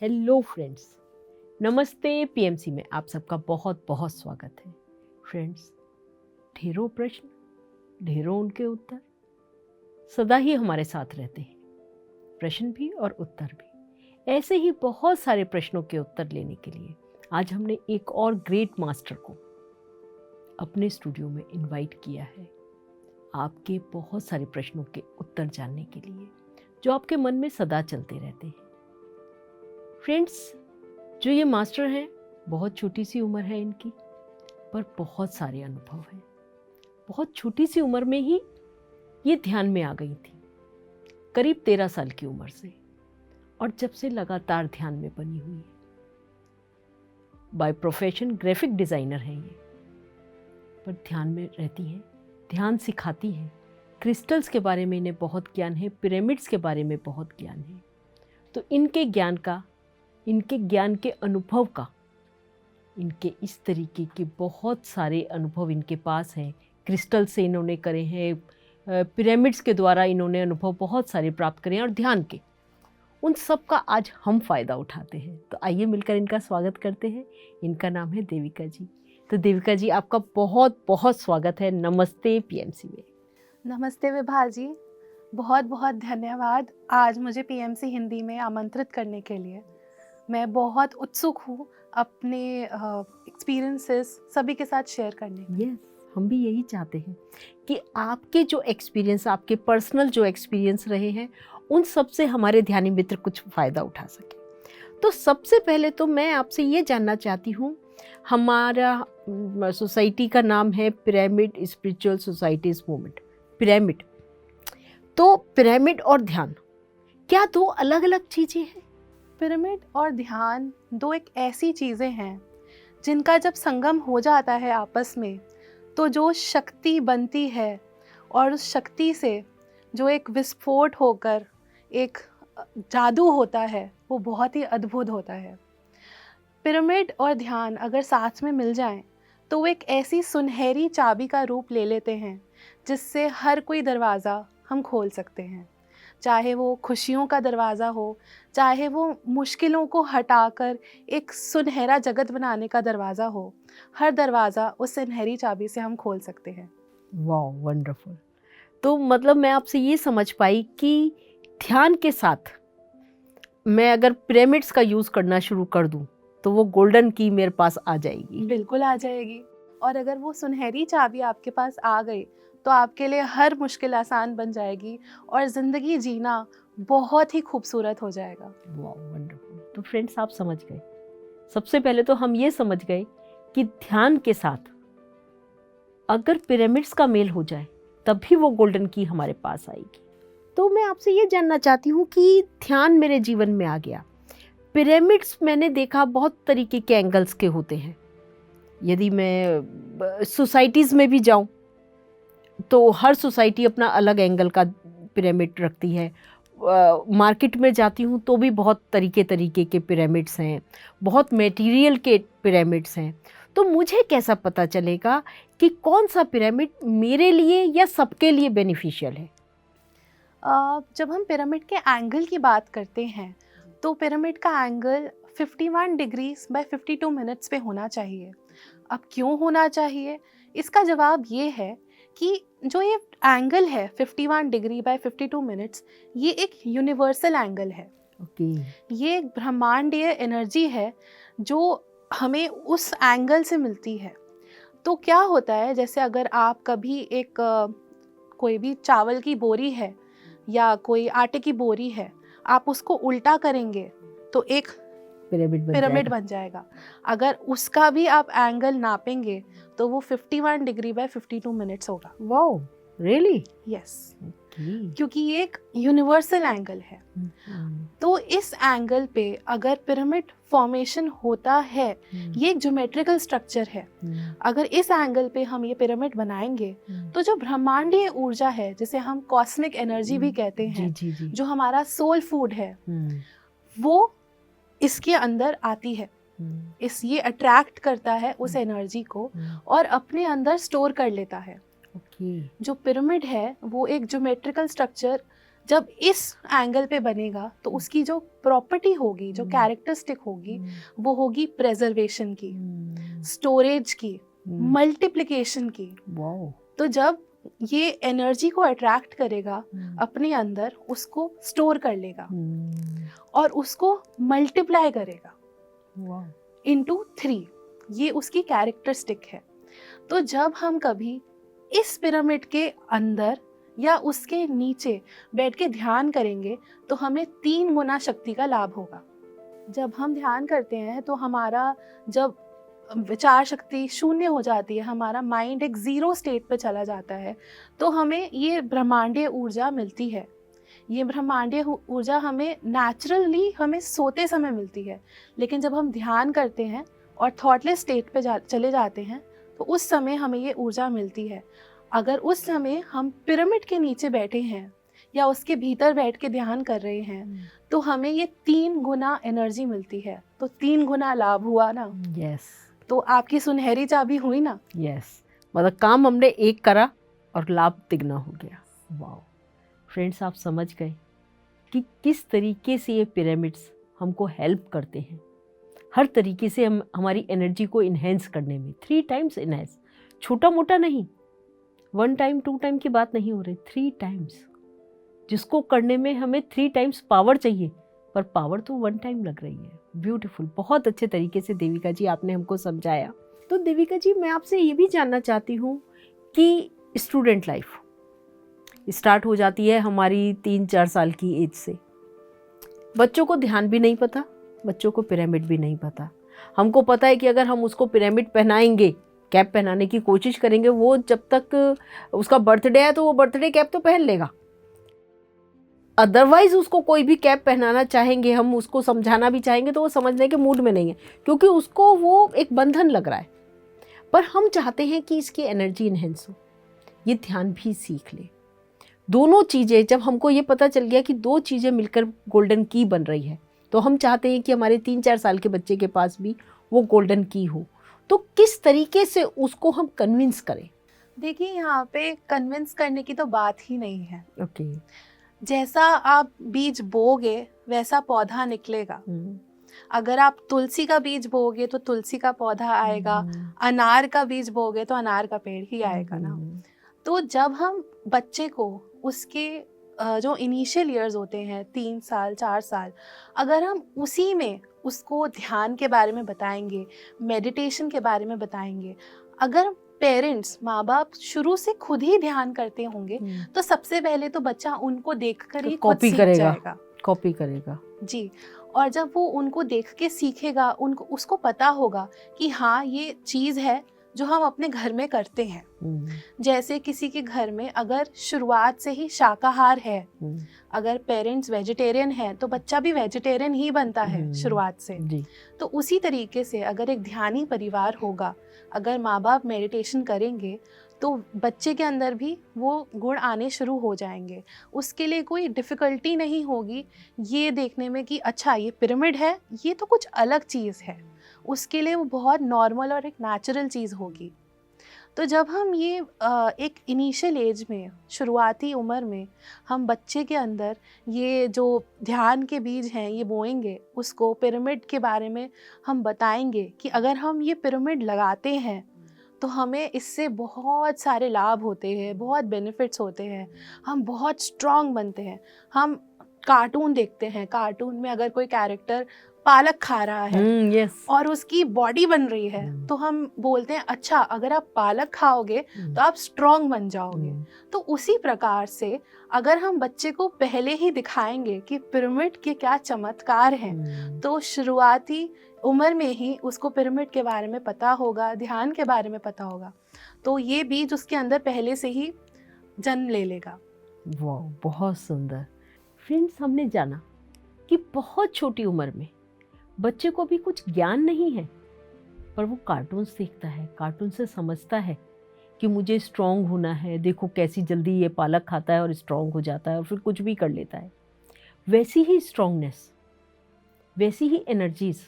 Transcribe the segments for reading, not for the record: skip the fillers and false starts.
Hello friends, नमस्ते। PMC में आप सबका बहुत बहुत स्वागत है। फ्रेंड्स, ढेरों प्रश्न, ढेरों उनके उत्तर सदा ही हमारे साथ रहते हैं, प्रश्न भी और उत्तर भी। ऐसे ही बहुत सारे प्रश्नों के उत्तर लेने के लिए आज हमने एक और ग्रेट मास्टर को अपने स्टूडियो में इनवाइट किया है, आपके बहुत सारे प्रश्नों के उत्तर जानने के लिए जो आपके मन में सदा चलते रहते हैं। फ्रेंड्स, जो ये मास्टर हैं, बहुत छोटी सी उम्र है इनकी, पर बहुत सारे अनुभव हैं। बहुत छोटी सी उम्र में ही ये ध्यान में आ गई थी, करीब 13 साल की उम्र से, और जब से लगातार ध्यान में बनी हुई है। बाय प्रोफेशन ग्राफिक डिज़ाइनर हैं ये, पर ध्यान में रहती हैं, ध्यान सिखाती हैं। क्रिस्टल्स के बारे में इन्हें बहुत ज्ञान है, पिरामिड्स के बारे में बहुत ज्ञान है। तो इनके ज्ञान के अनुभव का, इनके इस तरीके के बहुत सारे अनुभव इनके पास हैं। क्रिस्टल से इन्होंने करे हैं, पिरामिड्स के द्वारा इन्होंने अनुभव बहुत सारे प्राप्त करे हैं, और ध्यान के, उन सब का आज हम फ़ायदा उठाते हैं। तो आइए मिलकर इनका स्वागत करते हैं। इनका नाम है देविका जी। तो देविका जी, आपका बहुत बहुत स्वागत है। नमस्ते पीएमसी में। नमस्ते विभा जी, बहुत बहुत धन्यवाद आज मुझे पीएमसी हिंदी में आमंत्रित करने के लिए। मैं बहुत उत्सुक हूँ अपने एक्सपीरियंसेस सभी के साथ शेयर करने के। यस, हम भी यही चाहते हैं कि आपके जो एक्सपीरियंस, आपके पर्सनल जो एक्सपीरियंस रहे हैं, उन सब से हमारे ध्यानी मित्र कुछ फ़ायदा उठा सके। तो सबसे पहले तो मैं आपसे ये जानना चाहती हूँ, हमारा सोसाइटी का नाम है pyramid spiritual societies movement, pyramid. तो पिरामिड और ध्यान क्या दो अलग अलग चीज़ें हैं? पिरामिड और ध्यान दो एक ऐसी चीज़ें हैं जिनका जब संगम हो जाता है आपस में, तो जो शक्ति बनती है और उस शक्ति से जो एक विस्फोट होकर एक जादू होता है, वो बहुत ही अद्भुत होता है। पिरामिड और ध्यान अगर साथ में मिल जाएं, तो वो एक ऐसी सुनहरी चाबी का रूप ले लेते हैं जिससे हर कोई दरवाज़ा हम खोल सकते हैं। चाहे वो खुशियों का दरवाज़ा हो, चाहे वो मुश्किलों को हटाकर एक सुनहरा जगत बनाने का दरवाज़ा हो, हर दरवाज़ा उस सुनहरी चाबी से हम खोल सकते हैं। वाह, वंडरफुल। तो मतलब मैं आपसे ये समझ पाई कि ध्यान के साथ मैं अगर पिरामिड्स का यूज़ करना शुरू कर दूं, तो वो गोल्डन की मेरे पास आ जाएगी। बिल्कुल आ जाएगी। और अगर वो सुनहरी चाबी आपके पास आ गई, तो आपके लिए हर मुश्किल आसान बन जाएगी और ज़िंदगी जीना बहुत ही खूबसूरत हो जाएगा। वाह, वंडरफुल। तो फ्रेंड्स, आप समझ गए। सबसे पहले तो हम ये समझ गए कि ध्यान के साथ अगर पिरामिड्स का मेल हो जाए, तभी वो गोल्डन की हमारे पास आएगी। तो मैं आपसे ये जानना चाहती हूँ कि ध्यान मेरे जीवन में आ गया, पिरामिड्स मैंने देखा बहुत तरीके के एंगल्स के होते हैं। यदि मैं सोसाइटीज़ में भी जाऊँ, तो हर सोसाइटी अपना अलग एंगल का पिरामिड रखती है। मार्केट में जाती हूँ तो भी बहुत तरीके के पिरामिड्स हैं, बहुत मटेरियल के पिरामिड्स हैं। तो मुझे कैसा पता चलेगा कि कौन सा पिरामिड मेरे लिए या सबके लिए बेनिफिशियल है? जब हम पिरामिड के एंगल की बात करते हैं, तो पिरामिड का एंगल 51 डिग्रीज बाय 52 मिनट्स पे होना चाहिए। अब क्यों होना चाहिए? इसका जवाब ये है कि जो ये एंगल है 51 डिग्री बाय 52 मिनट्स, ये एक यूनिवर्सल एंगल है। ओके। ये एक ब्रह्मांडीय एनर्जी है जो हमें उस एंगल से मिलती है। तो क्या होता है, जैसे अगर आप कभी एक कोई भी चावल की बोरी है या कोई आटे की बोरी है, आप उसको उल्टा करेंगे तो एक पिरामिड बन जाएगा। अगर उसका भी आप एंगल नापेंगे तो वो 51 डिग्री बाय 52 मिनट्स होगा। Wow, really? Yes, okay. क्योंकि ये एक यूनिवर्सल एंगल है। तो इस एंगल पे अगर पिरामिड फॉर्मेशन होता है, ये एक ज्योमेट्रिकल स्ट्रक्चर है। अगर इस एंगल पे हम ये पिरामिड बनाएंगे, तो जो ब्रह्मांडीय ऊर्जा है, जिसे हम कॉस्मिक एनर्जी भी कहते हैं, जी। जो हमारा सोल फूड है, वो इसके अंदर आती है। ये अट्रैक्ट करता है उस एनर्जी को और अपने अंदर स्टोर कर लेता है। ओके। जो पिरामिड है वो एक ज्योमेट्रिकल स्ट्रक्चर जब इस एंगल पे बनेगा तो उसकी जो प्रॉपर्टी होगी, जो कैरेक्टरिस्टिक होगी, वो होगी प्रेजर्वेशन की, स्टोरेज की, मल्टीप्लिकेशन की। वाओ। तो जब ये एनर्जी को अट्रैक्ट करेगा अपने अंदर, उसको स्टोर कर लेगा और उसको मल्टीप्लाई करेगा वाओ। इनटू 3। ये उसकी कैरेक्टरिस्टिक है। तो जब हम कभी इस पिरामिड के अंदर या उसके नीचे बैठ के ध्यान करेंगे तो हमें 3 गुना शक्ति का लाभ होगा। जब हम ध्यान करते हैं तो हमारा जब विचार शक्ति शून्य हो जाती है, हमारा माइंड एक ज़ीरो स्टेट पे चला जाता है, तो हमें ये ब्रह्मांडीय ऊर्जा मिलती है। ये ब्रह्मांडीय ऊर्जा हमें नेचुरली हमें सोते समय मिलती है, लेकिन जब हम ध्यान करते हैं और थॉटलेस स्टेट पे चले जाते हैं तो उस समय हमें ये ऊर्जा मिलती है। अगर उस समय हम पिरामिड के नीचे बैठे हैं या उसके भीतर बैठ के ध्यान कर रहे हैं तो हमें ये 3 गुना एनर्जी मिलती है। तो 3 गुना लाभ हुआ ना। यस। तो आपकी सुनहरी चाबी हुई ना। यस, मतलब काम हमने एक करा और लाभ तिगना हो गया। वाओ फ्रेंड्स, आप समझ गए कि किस तरीके से ये पिरामिड्स हमको हेल्प करते हैं। हर तरीके से हम हमारी एनर्जी को इन्हेंस करने में 3 टाइम्स इन्हेंस, छोटा मोटा नहीं, 1 टाइम 2 टाइम की बात नहीं हो रही, 3 टाइम्स, जिसको करने में हमें 3 टाइम्स पावर चाहिए, पर पावर तो 1 टाइम लग रही है। ब्यूटीफुल, बहुत अच्छे तरीके से देविका जी आपने हमको समझाया। तो देविका जी, मैं आपसे ये भी जानना चाहती हूँ कि स्टूडेंट लाइफ स्टार्ट हो जाती है हमारी 3-4 साल की एज से। बच्चों को ध्यान भी नहीं पता, बच्चों को पिरामिड भी नहीं पता। हमको पता है कि अगर हम उसको पिरामिड पहनाएंगे, कैप पहनाने की कोशिश करेंगे, वो जब तक उसका बर्थडे है तो वो बर्थडे कैप तो पहन लेगा। अदरवाइज उसको कोई भी कैप पहनाना चाहेंगे, हम उसको समझाना भी चाहेंगे तो वो समझने के मूड में नहीं है, क्योंकि उसको वो एक बंधन लग रहा है। पर हम चाहते हैं कि इसकी एनर्जी इन्हेंस हो, ये ध्यान भी सीख ले। दोनों चीज़ें, जब हमको ये पता चल गया कि 2 चीज़ें मिलकर गोल्डन की बन रही है, तो हम चाहते हैं कि हमारे 3-4 साल के बच्चे के पास भी वो गोल्डन की हो। तो किस तरीके से उसको हम कन्विंस करें? देखिए, यहाँ पे कन्विंस करने की तो बात ही नहीं है। ओके। जैसा आप बीज बोगे वैसा पौधा निकलेगा। अगर आप तुलसी का बीज बोगे तो तुलसी का पौधा आएगा, अनार का बीज बोगे तो अनार का पेड़ ही आएगा ना। तो जब हम बच्चे को उसके जो इनिशियल ईयर्स होते हैं, 3 साल 4 साल, अगर हम उसी में उसको ध्यान के बारे में बताएंगे, मेडिटेशन के बारे में बताएंगे, अगर पेरेंट्स, माँ बाप शुरू से खुद ही ध्यान करते होंगे तो सबसे पहले तो बच्चा उनको देखकर ही खुद सीख जाएगा, कॉपी करेगा जी। और जब वो उनको देख के सीखेगा, उनको उसको पता होगा कि हाँ, ये चीज़ है जो हम अपने घर में करते हैं। जैसे किसी के घर में अगर शुरुआत से ही शाकाहार है, अगर पेरेंट्स वेजिटेरियन हैं तो बच्चा भी वेजिटेरियन ही बनता है शुरुआत से। तो उसी तरीके से अगर एक ध्यानी परिवार होगा, अगर माँ बाप मेडिटेशन करेंगे तो बच्चे के अंदर भी वो गुण आने शुरू हो जाएंगे। उसके लिए कोई डिफ़िकल्टी नहीं होगी ये देखने में कि अच्छा ये पिरामिड है, ये तो कुछ अलग चीज़ है। उसके लिए वो बहुत नॉर्मल और एक नेचुरल चीज़ होगी। तो जब हम ये एक इनिशियल एज में, शुरुआती उम्र में हम बच्चे के अंदर ये जो ध्यान के बीज हैं ये बोएंगे, उसको पिरामिड के बारे में हम बताएंगे कि अगर हम ये पिरामिड लगाते हैं तो हमें इससे बहुत सारे लाभ होते हैं, बहुत बेनिफिट्स होते हैं, हम बहुत स्ट्रॉन्ग बनते हैं। हम कार्टून देखते हैं, कार्टून में अगर कोई कैरेक्टर पालक खा रहा है और उसकी बॉडी बन रही है तो हम बोलते हैं अच्छा, अगर आप पालक खाओगे तो आप स्ट्रॉन्ग बन जाओगे। तो उसी प्रकार से अगर हम बच्चे को पहले ही दिखाएंगे कि पिरामिड के क्या चमत्कार हैं, तो शुरुआती उम्र में ही उसको पिरामिड के बारे में पता होगा, ध्यान के बारे में पता होगा, तो ये बीज उसके अंदर पहले से ही जन्म ले लेगा। वाह, बहुत सुंदर। फ्रेंड्स, हमने जाना कि बहुत छोटी उम्र में बच्चे को भी कुछ ज्ञान नहीं है, पर वो कार्टून देखता है, कार्टून से समझता है कि मुझे स्ट्रॉन्ग होना है। देखो कैसी जल्दी ये पालक खाता है और स्ट्रॉन्ग हो जाता है और फिर कुछ भी कर लेता है। वैसी ही स्ट्रॉन्गनेस, वैसी ही एनर्जीज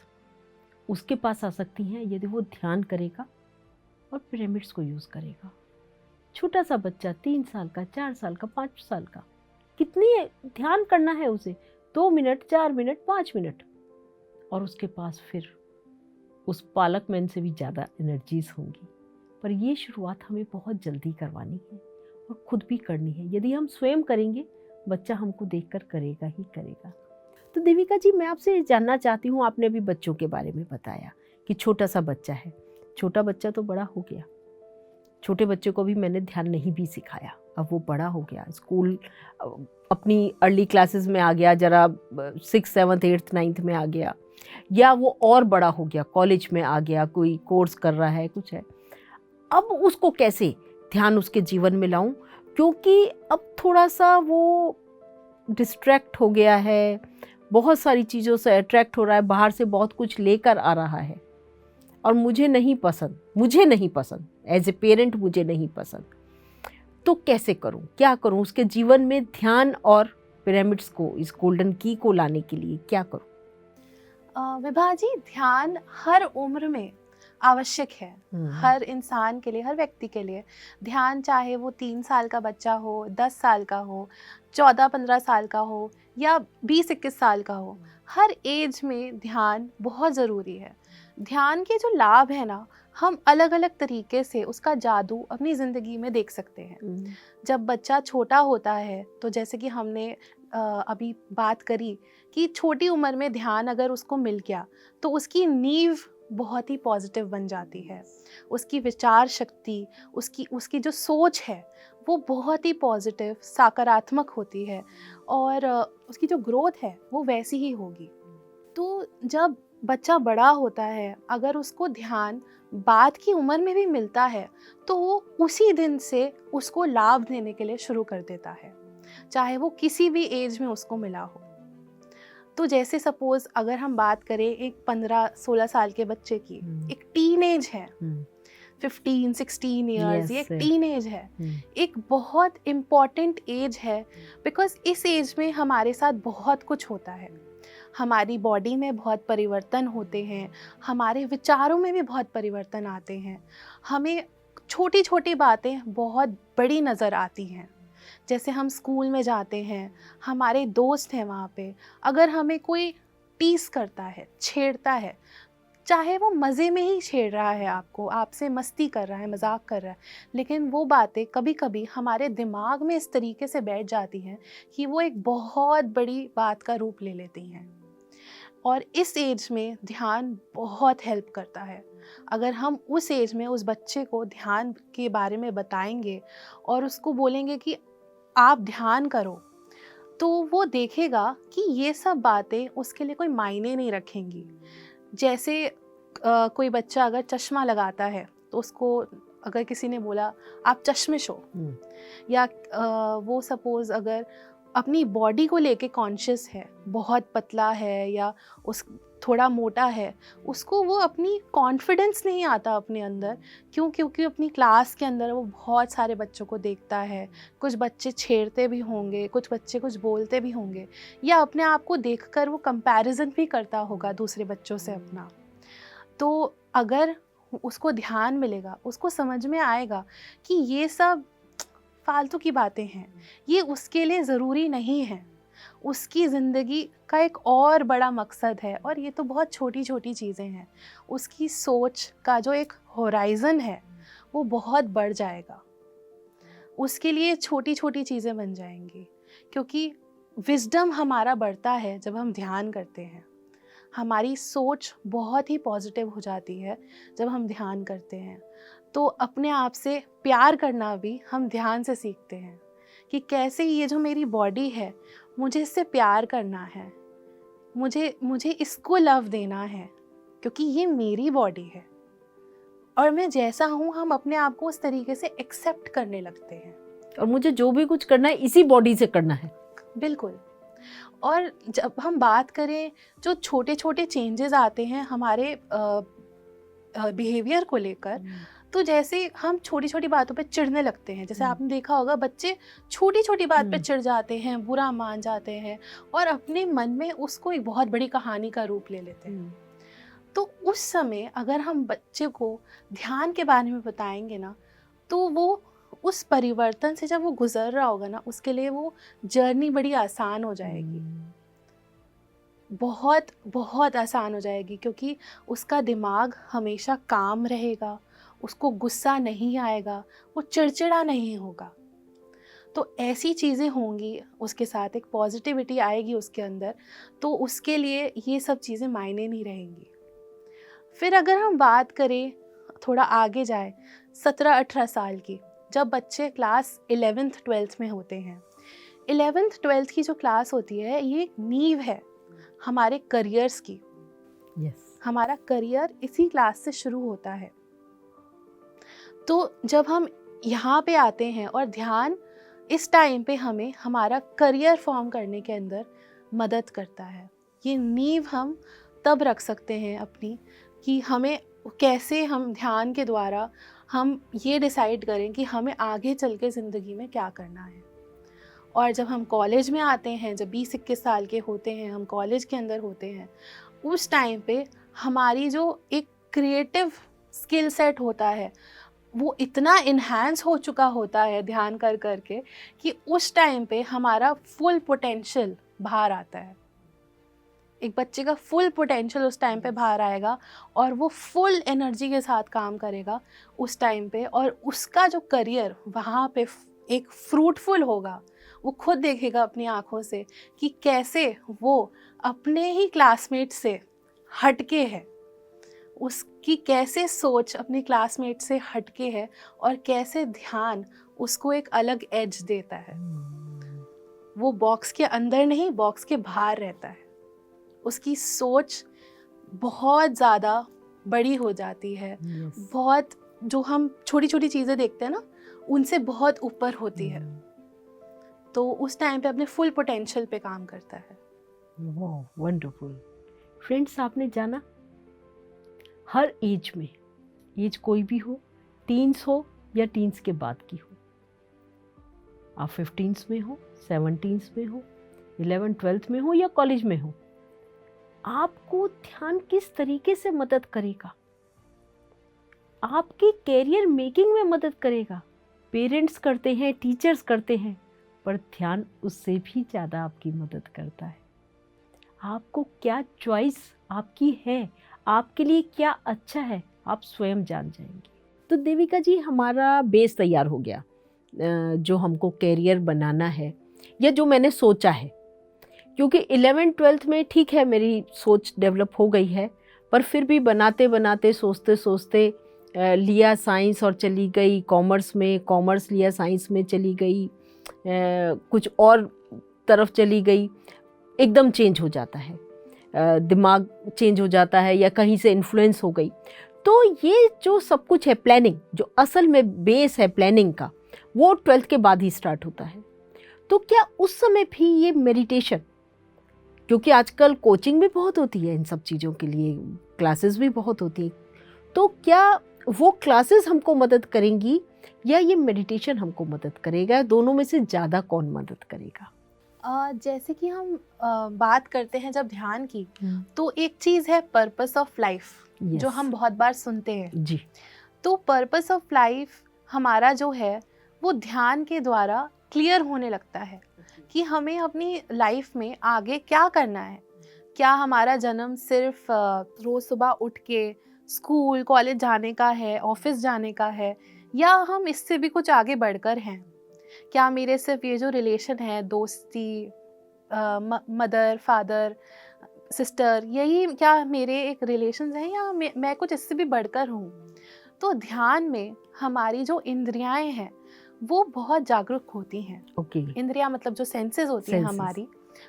उसके पास आ सकती हैं यदि वो ध्यान करेगा और पिरामिड्स को यूज़ करेगा। छोटा सा बच्चा 3 साल का, 4 साल का, 5 साल का कितनी ध्यान करना है उसे, 2 मिनट, 4 मिनट, 5 मिनट, और उसके पास फिर उस पालक मैन से भी ज़्यादा एनर्जीज होंगी। पर ये शुरुआत हमें बहुत जल्दी करवानी है और खुद भी करनी है। यदि हम स्वयं करेंगे, बच्चा हमको देखकर करेगा ही करेगा। तो देविका जी, मैं आपसे जानना चाहती हूँ, आपने अभी बच्चों के बारे में बताया कि छोटा सा बच्चा है, छोटा बच्चा तो बड़ा हो गया, छोटे बच्चे को भी मैंने ध्यान नहीं भी सिखाया, अब वो बड़ा हो गया, स्कूल अपनी अर्ली क्लासेस में आ गया, जरा 6th 7th 8th 9th में आ गया, या वो और बड़ा हो गया, कॉलेज में आ गया, कोई कोर्स कर रहा है, कुछ है। अब उसको कैसे ध्यान उसके जीवन में लाऊं, क्योंकि अब थोड़ा सा वो डिस्ट्रैक्ट हो गया है, बहुत सारी चीज़ों से अट्रैक्ट हो रहा है, बाहर से बहुत कुछ लेकर आ रहा है, और मुझे नहीं पसंद एज ए पेरेंट, मुझे नहीं पसंद। तो कैसे करूं, क्या करूं उसके जीवन में ध्यान और पिरामिड्स को, इस गोल्डन की को लाने के लिए क्या करूं? विभा जी, ध्यान हर उम्र में आवश्यक है। हर इंसान के लिए, हर व्यक्ति के लिए ध्यान, चाहे वो 3 साल का बच्चा हो, 10 साल का हो, 14-15 साल का हो, या 20-21 साल का हो, हर एज में ध्यान बहुत ज़रूरी है। ध्यान के जो लाभ है ना, हम अलग अलग तरीके से उसका जादू अपनी ज़िंदगी में देख सकते हैं। जब बच्चा छोटा होता है, तो जैसे कि हमने अभी बात करी कि छोटी उम्र में ध्यान अगर उसको मिल गया, तो उसकी नींव बहुत ही पॉजिटिव बन जाती है। उसकी विचार शक्ति, उसकी जो सोच है, वो बहुत ही पॉजिटिव, सकारात्मक होती है, और उसकी जो ग्रोथ है वो वैसी ही होगी। तो जब बच्चा बड़ा होता है, अगर उसको ध्यान बाद की उम्र में भी मिलता है, तो वो उसी दिन से उसको लाभ देने के लिए शुरू कर देता है, चाहे वो किसी भी एज में उसको मिला हो। तो जैसे सपोज अगर हम बात करें एक 15-16 साल के बच्चे की, एक टीन एज है, 15-16 ईयर्स, ये एक टीन एज है, एक बहुत इम्पॉर्टेंट एज है, बिकॉज इस एज में हमारे साथ बहुत कुछ होता है। हमारी बॉडी में बहुत परिवर्तन होते हैं, हमारे विचारों में भी बहुत परिवर्तन आते हैं, हमें छोटी छोटी बातें बहुत बड़ी नज़र आती हैं। जैसे हम स्कूल में जाते हैं, हमारे दोस्त हैं वहाँ पे, अगर हमें कोई टीस करता है, छेड़ता है, चाहे वो मज़े में ही छेड़ रहा है आपको, आपसे मस्ती कर रहा है, मजाक कर रहा है, लेकिन वो बातें कभी कभी हमारे दिमाग में इस तरीके से बैठ जाती हैं कि वो एक बहुत बड़ी बात का रूप ले लेती हैं। और इस एज में ध्यान बहुत हेल्प करता है। अगर हम उस एज में उस बच्चे को ध्यान के बारे में बताएंगे और उसको बोलेंगे कि आप ध्यान करो, तो वो देखेगा कि ये सब बातें उसके लिए कोई मायने नहीं रखेंगी। जैसे कोई बच्चा अगर चश्मा लगाता है, तो उसको अगर किसी ने बोला आप चश्मिश हो, या वो सपोज़ अगर अपनी बॉडी को लेके कॉन्शियस है, बहुत पतला है या उस थोड़ा मोटा है, उसको वो अपनी कॉन्फिडेंस नहीं आता अपने अंदर। क्योंकि अपनी क्लास के अंदर वो बहुत सारे बच्चों को देखता है, कुछ बच्चे छेड़ते भी होंगे, कुछ बच्चे कुछ बोलते भी होंगे, या अपने आप को देखकर वो कंपैरिजन भी करता होगा दूसरे बच्चों से अपना। तो अगर उसको ध्यान मिलेगा, उसको समझ में आएगा कि ये सब फालतू की बातें हैं, ये उसके लिए ज़रूरी नहीं है, उसकी ज़िंदगी का एक और बड़ा मकसद है, और ये तो बहुत छोटी छोटी चीज़ें हैं। उसकी सोच का जो एक होराइज़न है वो बहुत बढ़ जाएगा, उसके लिए छोटी छोटी चीज़ें बन जाएंगी। क्योंकि विजडम हमारा बढ़ता है जब हम ध्यान करते हैं, हमारी सोच बहुत ही पॉजिटिव हो जाती है जब हम ध्यान करते हैं। तो अपने आप से प्यार करना भी हम ध्यान से सीखते हैं कि कैसे ये जो मेरी बॉडी है, मुझे इससे प्यार करना है, मुझे इसको लव देना है, क्योंकि ये मेरी बॉडी है और मैं जैसा हूँ, हम अपने आप को उस तरीके से एक्सेप्ट करने लगते हैं। और मुझे जो भी कुछ करना है इसी बॉडी से करना है। बिल्कुल। और जब हम बात करें जो छोटे छोटे चेंजेस आते हैं हमारे बिहेवियर को लेकर, तो जैसे हम छोटी छोटी बातों पे चिढ़ने लगते हैं। जैसे आपने देखा होगा, बच्चे छोटी छोटी बात पे चिढ़ जाते हैं, बुरा मान जाते हैं, और अपने मन में उसको एक बहुत बड़ी कहानी का रूप ले लेते हैं। तो उस समय अगर हम बच्चे को ध्यान के बारे में बताएंगे ना, तो वो उस परिवर्तन से जब वो गुजर रहा होगा ना, उसके लिए वो जर्नी बड़ी आसान हो जाएगी, बहुत बहुत आसान हो जाएगी, क्योंकि उसका दिमाग हमेशा काम रहेगा, उसको गुस्सा नहीं आएगा, वो चिड़चिड़ा नहीं होगा। तो ऐसी चीज़ें होंगी उसके साथ, एक पॉजिटिविटी आएगी उसके अंदर, तो उसके लिए ये सब चीज़ें मायने नहीं रहेंगी। फिर अगर हम बात करें, थोड़ा आगे जाए, 17-18 साल की, जब बच्चे क्लास 11th-12th में होते हैं, 11th-12th की जो क्लास होती है, ये एक नींव है हमारे करियर्स की। हमारा करियर इसी क्लास से शुरू होता है। तो जब हम यहाँ पे आते हैं और ध्यान इस टाइम पे हमें हमारा करियर फॉर्म करने के अंदर मदद करता है। ये नींव हम तब रख सकते हैं अपनी, कि हमें कैसे हम ध्यान के द्वारा हम ये डिसाइड करें कि हमें आगे चल के ज़िंदगी में क्या करना है। और जब हम कॉलेज में आते हैं, जब 20-21 साल के होते हैं, हम कॉलेज के अंदर होते हैं, उस टाइम पे हमारी जो एक क्रिएटिव स्किल सेट होता है, वो इतना इन्हांस हो चुका होता है ध्यान कर कर के, कि उस टाइम पे हमारा फुल पोटेंशियल बाहर आता है। एक बच्चे का फुल पोटेंशियल उस टाइम पे बाहर आएगा और वो फुल एनर्जी के साथ काम करेगा उस टाइम पे, और उसका जो करियर वहाँ पे एक फ्रूटफुल होगा। वो खुद देखेगा अपनी आँखों से कि कैसे वो अपने ही क्लासमेट से हटके है, उसकी कैसे सोच अपने क्लासमेट से हटके है, और कैसे ध्यान उसको एक अलग एज देता है। वो बॉक्स के अंदर नहीं, बॉक्स के बाहर रहता है। उसकी सोच बहुत ज़्यादा बड़ी हो जाती है। बहुत, जो हम छोटी छोटी चीज़ें देखते हैं ना, उनसे बहुत ऊपर होती है। तो उस टाइम पे अपने फुल पोटेंशियल पे काम करता है। वाह, वंडरफुल। फ्रेंड्स, आपने जाना, हर एज में, एज कोई भी हो, टीन्स हो या टीन्स के बाद की हो, आप 15s में हो, 17s में हो, 11th-12th में हो या कॉलेज में हो, आपको ध्यान किस तरीके से मदद करेगा, आपके कैरियर मेकिंग में मदद करेगा। पेरेंट्स करते हैं, टीचर्स करते हैं, पर ध्यान उससे भी ज़्यादा आपकी मदद करता है। आपको क्या चॉइस आपकी है, आपके लिए क्या अच्छा है, आप स्वयं जान जाएंगे। तो देविका जी, हमारा बेस तैयार हो गया, जो हमको कैरियर बनाना है या जो मैंने सोचा है, क्योंकि 11th-12th में ठीक है मेरी सोच डेवलप हो गई है, पर फिर भी बनाते बनाते, सोचते सोचते लिया साइंस और चली गई कॉमर्स में, कॉमर्स लिया साइंस में चली गई, कुछ और तरफ चली गई, एकदम चेंज हो जाता है, दिमाग चेंज हो जाता है, या कहीं से इन्फ्लुएंस हो गई। तो ये जो सब कुछ है, प्लानिंग, जो असल में बेस है प्लानिंग का, वो 12th के बाद ही स्टार्ट होता है। तो क्या उस समय भी ये मेडिटेशन, क्योंकि आजकल कोचिंग भी बहुत होती है इन सब चीज़ों के लिए, क्लासेस भी बहुत होती हैं, तो क्या वो क्लासेस हमको मदद करेंगी या ये मेडिटेशन हमको मदद करेगा? दोनों में से ज़्यादा कौन मदद करेगा? जैसे कि हम बात करते हैं जब ध्यान की, तो एक चीज़ है पर्पस ऑफ लाइफ, जो हम बहुत बार सुनते हैं जी। तो पर्पस ऑफ लाइफ हमारा जो है, वो ध्यान के द्वारा क्लियर होने लगता है कि हमें अपनी लाइफ में आगे क्या करना है। क्या हमारा जन्म सिर्फ रोज़ सुबह उठ के स्कूल कॉलेज जाने का है, ऑफिस जाने का है, या हम इससे भी कुछ आगे बढ़कर हैं? क्या मेरे सिर्फ ये जो रिलेशन है, दोस्ती, मदर फादर सिस्टर, यही क्या मेरे एक रिलेशंस हैं, या मैं कुछ इससे भी बढ़कर हूँ? तो ध्यान में हमारी जो इंद्रियाएं हैं वो बहुत जागरूक होती हैं। इंद्रियां मतलब जो सेंसेस होती हैं हमारी,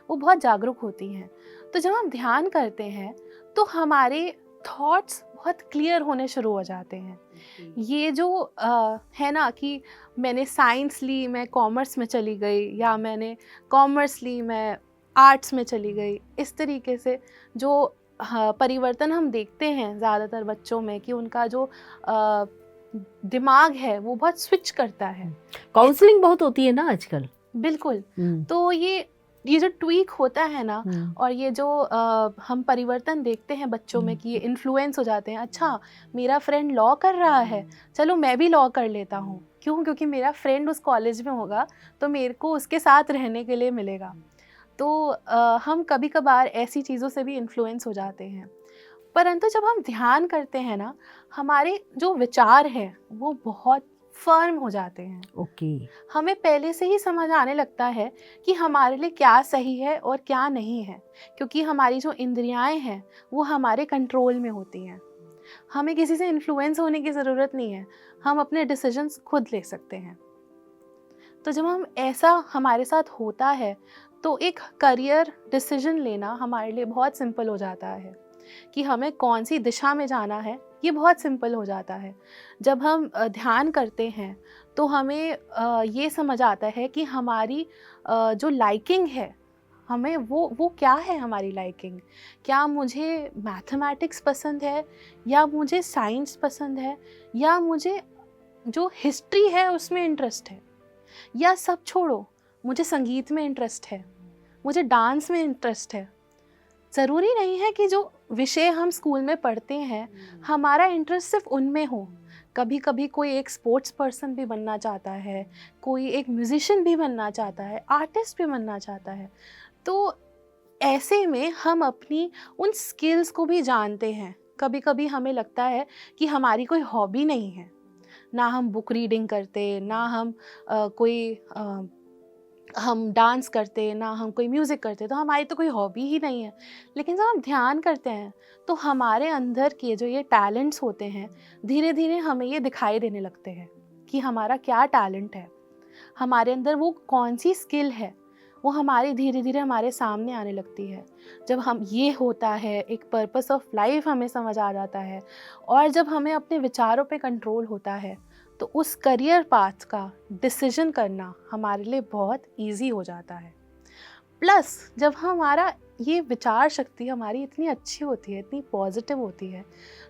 वो बहुत जागरूक होती हैं। तो जब हम ध्यान करते हैं तो हमारे थॉट्स बहुत क्लियर होने शुरू हो जाते हैं। ये जो है ना कि मैंने साइंस ली, मैं कॉमर्स में चली गई, या मैंने कॉमर्स ली, मैं आर्ट्स में चली गई, इस तरीके से जो परिवर्तन हम देखते हैं ज़्यादातर बच्चों में, कि उनका जो दिमाग है वो बहुत स्विच करता है। काउंसलिंग बहुत होती है ना आजकल। बिल्कुल। तो ये जो ट्वीक होता है ना, और ये जो हम परिवर्तन देखते हैं बच्चों में, कि ये इन्फ्लुएंस हो जाते हैं, अच्छा मेरा फ्रेंड लॉ कर रहा है, चलो मैं भी लॉ कर लेता हूँ, क्यों? क्योंकि मेरा फ्रेंड उस कॉलेज में होगा तो मेरे को उसके साथ रहने के लिए मिलेगा। तो हम कभी कभार ऐसी चीज़ों से भी इन्फ्लुएंस हो जाते हैं। परंतु जब हम ध्यान करते हैं ना, हमारे जो विचार हैं वो बहुत फर्म हो जाते हैं। ओके। हमें पहले से ही समझ आने लगता है कि हमारे लिए क्या सही है और क्या नहीं है, क्योंकि हमारी जो इंद्रियाएं हैं वो हमारे कंट्रोल में होती हैं। हमें किसी से इन्फ्लुएंस होने की ज़रूरत नहीं है, हम अपने डिसीजंस खुद ले सकते हैं। तो जब हम ऐसा हमारे साथ होता है तो एक करियर डिसीजन लेना हमारे लिए बहुत सिंपल हो जाता है कि हमें कौन सी दिशा में जाना है, ये बहुत सिंपल हो जाता है। जब हम ध्यान करते हैं तो हमें ये समझ आता है कि हमारी जो लाइकिंग है, हमें वो क्या है हमारी लाइकिंग। क्या मुझे मैथमेटिक्स पसंद है, या मुझे साइंस पसंद है, या मुझे जो हिस्ट्री है उसमें इंटरेस्ट है, या सब छोड़ो मुझे संगीत में इंटरेस्ट है, मुझे डांस में इंटरेस्ट है। ज़रूरी नहीं है कि जो विषय हम स्कूल में पढ़ते हैं हमारा इंटरेस्ट सिर्फ उनमें हो। कभी कभी कोई एक स्पोर्ट्स पर्सन भी बनना चाहता है, कोई एक म्यूजिशियन भी बनना चाहता है, आर्टिस्ट भी बनना चाहता है। तो ऐसे में हम अपनी उन स्किल्स को भी जानते हैं। कभी कभी हमें लगता है कि हमारी कोई हॉबी नहीं है, ना हम बुक रीडिंग करते, ना हम हम डांस करते, ना हम कोई म्यूज़िक करते, तो हमारी तो कोई हॉबी ही नहीं है। लेकिन जब हम ध्यान करते हैं तो हमारे अंदर के जो ये टैलेंट्स होते हैं धीरे धीरे हमें ये दिखाई देने लगते हैं कि हमारा क्या टैलेंट है, हमारे अंदर वो कौन सी स्किल है, वो हमारी धीरे धीरे हमारे सामने आने लगती है। जब हम ये होता है, एक पर्पस ऑफ लाइफ हमें समझ आ जाता है, और जब हमें अपने विचारों पे कंट्रोल होता है तो उस करियर पाथ का डिसीजन करना हमारे लिए बहुत इजी हो जाता है। प्लस जब हमारा ये विचार शक्ति हमारी इतनी अच्छी होती है, इतनी पॉजिटिव होती है,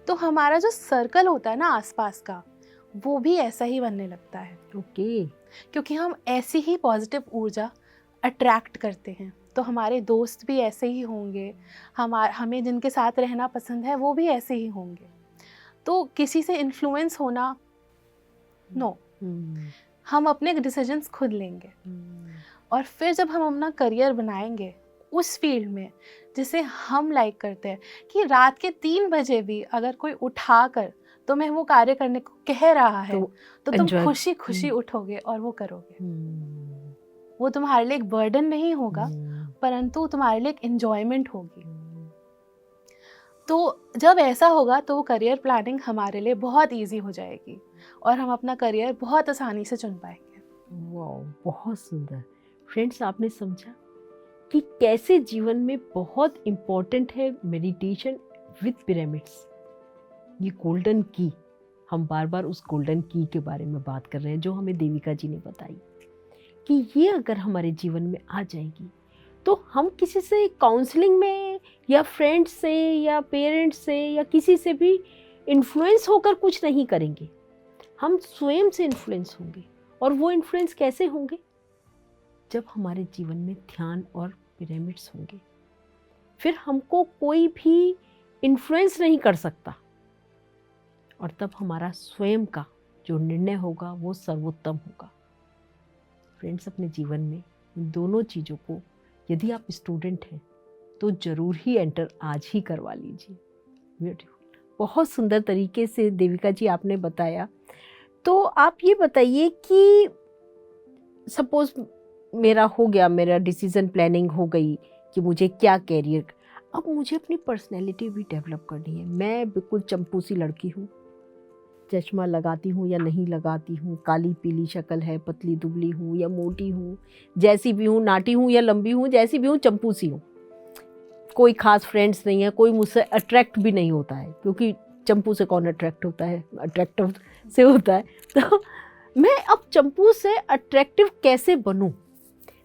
तो हमारा जो सर्कल होता है ना आसपास का, वो भी ऐसा ही बनने लगता है। ओके। क्योंकि हम ऐसी ही पॉजिटिव ऊर्जा अट्रैक्ट करते हैं, तो हमारे दोस्त भी ऐसे ही होंगे, हमें जिनके साथ रहना पसंद है वो भी ऐसे ही होंगे। तो किसी से इन्फ्लुएंस होना नो, हम अपने डिसीजंस खुद लेंगे। और फिर जब हम अपना करियर बनाएंगे उस फील्ड में जिसे हम लाइक करते हैं, कि रात के 3 बजे भी अगर कोई उठाकर तुम्हें वो कार्य करने को कह रहा है तो तुम खुशी खुशी उठोगे और वो करोगे। वो तुम्हारे लिए एक बर्डन नहीं होगा, परंतु तुम्हारे लिए एक एंजॉयमेंट होगी। तो जब ऐसा होगा तो वो करियर प्लानिंग हमारे लिए बहुत इजी हो जाएगी और हम अपना करियर बहुत आसानी से चुन पाएंगे। वाह, बहुत सुंदर। फ्रेंड्स, आपने समझा कि कैसे जीवन में बहुत इम्पोर्टेंट है मेडिटेशन विद पिरामिड्स। ये गोल्डन की, हम बार बार उस गोल्डन की के बारे में बात कर रहे हैं जो हमें देविका जी ने बताई कि ये अगर हमारे जीवन में आ जाएगी तो हम किसी से काउंसलिंग में या फ्रेंड्स से या पेरेंट्स से या किसी से भी इन्फ्लुएंस होकर कुछ नहीं करेंगे, हम स्वयं से इन्फ्लुएंस होंगे। और वो इन्फ्लुएंस कैसे होंगे? जब हमारे जीवन में ध्यान और पिरामिड्स होंगे, फिर हमको कोई भी इन्फ्लुएंस नहीं कर सकता, और तब हमारा स्वयं का जो निर्णय होगा वो सर्वोत्तम होगा। फ्रेंड्स, अपने जीवन में इन दोनों चीज़ों को यदि आप स्टूडेंट हैं तो ज़रूर ही एंटर आज ही करवा लीजिए। ब्यूटीफुल, बहुत सुंदर तरीके से देविका जी आपने बताया। तो आप ये बताइए कि सपोज मेरा हो गया, मेरा डिसीजन प्लानिंग हो गई कि मुझे क्या कैरियर, अब मुझे अपनी पर्सनैलिटी भी डेवलप करनी है। मैं बिल्कुल चंपू सी लड़की हूँ, चश्मा लगाती हूँ या नहीं लगाती हूँ, काली पीली शक्ल है, पतली दुबली हूँ या मोटी हूँ, जैसी भी हूँ, नाटी हूँ या लंबी हूँ, जैसी भी हूँ, चंपू सी हूँ। कोई खास फ्रेंड्स नहीं है, कोई मुझसे अट्रैक्ट भी नहीं होता है, क्योंकि चंपू से कौन अट्रैक्ट होता है, अट्रैक्टिव से होता है। तो मैं अब चंपू से अट्रैक्टिव कैसे बनूँ?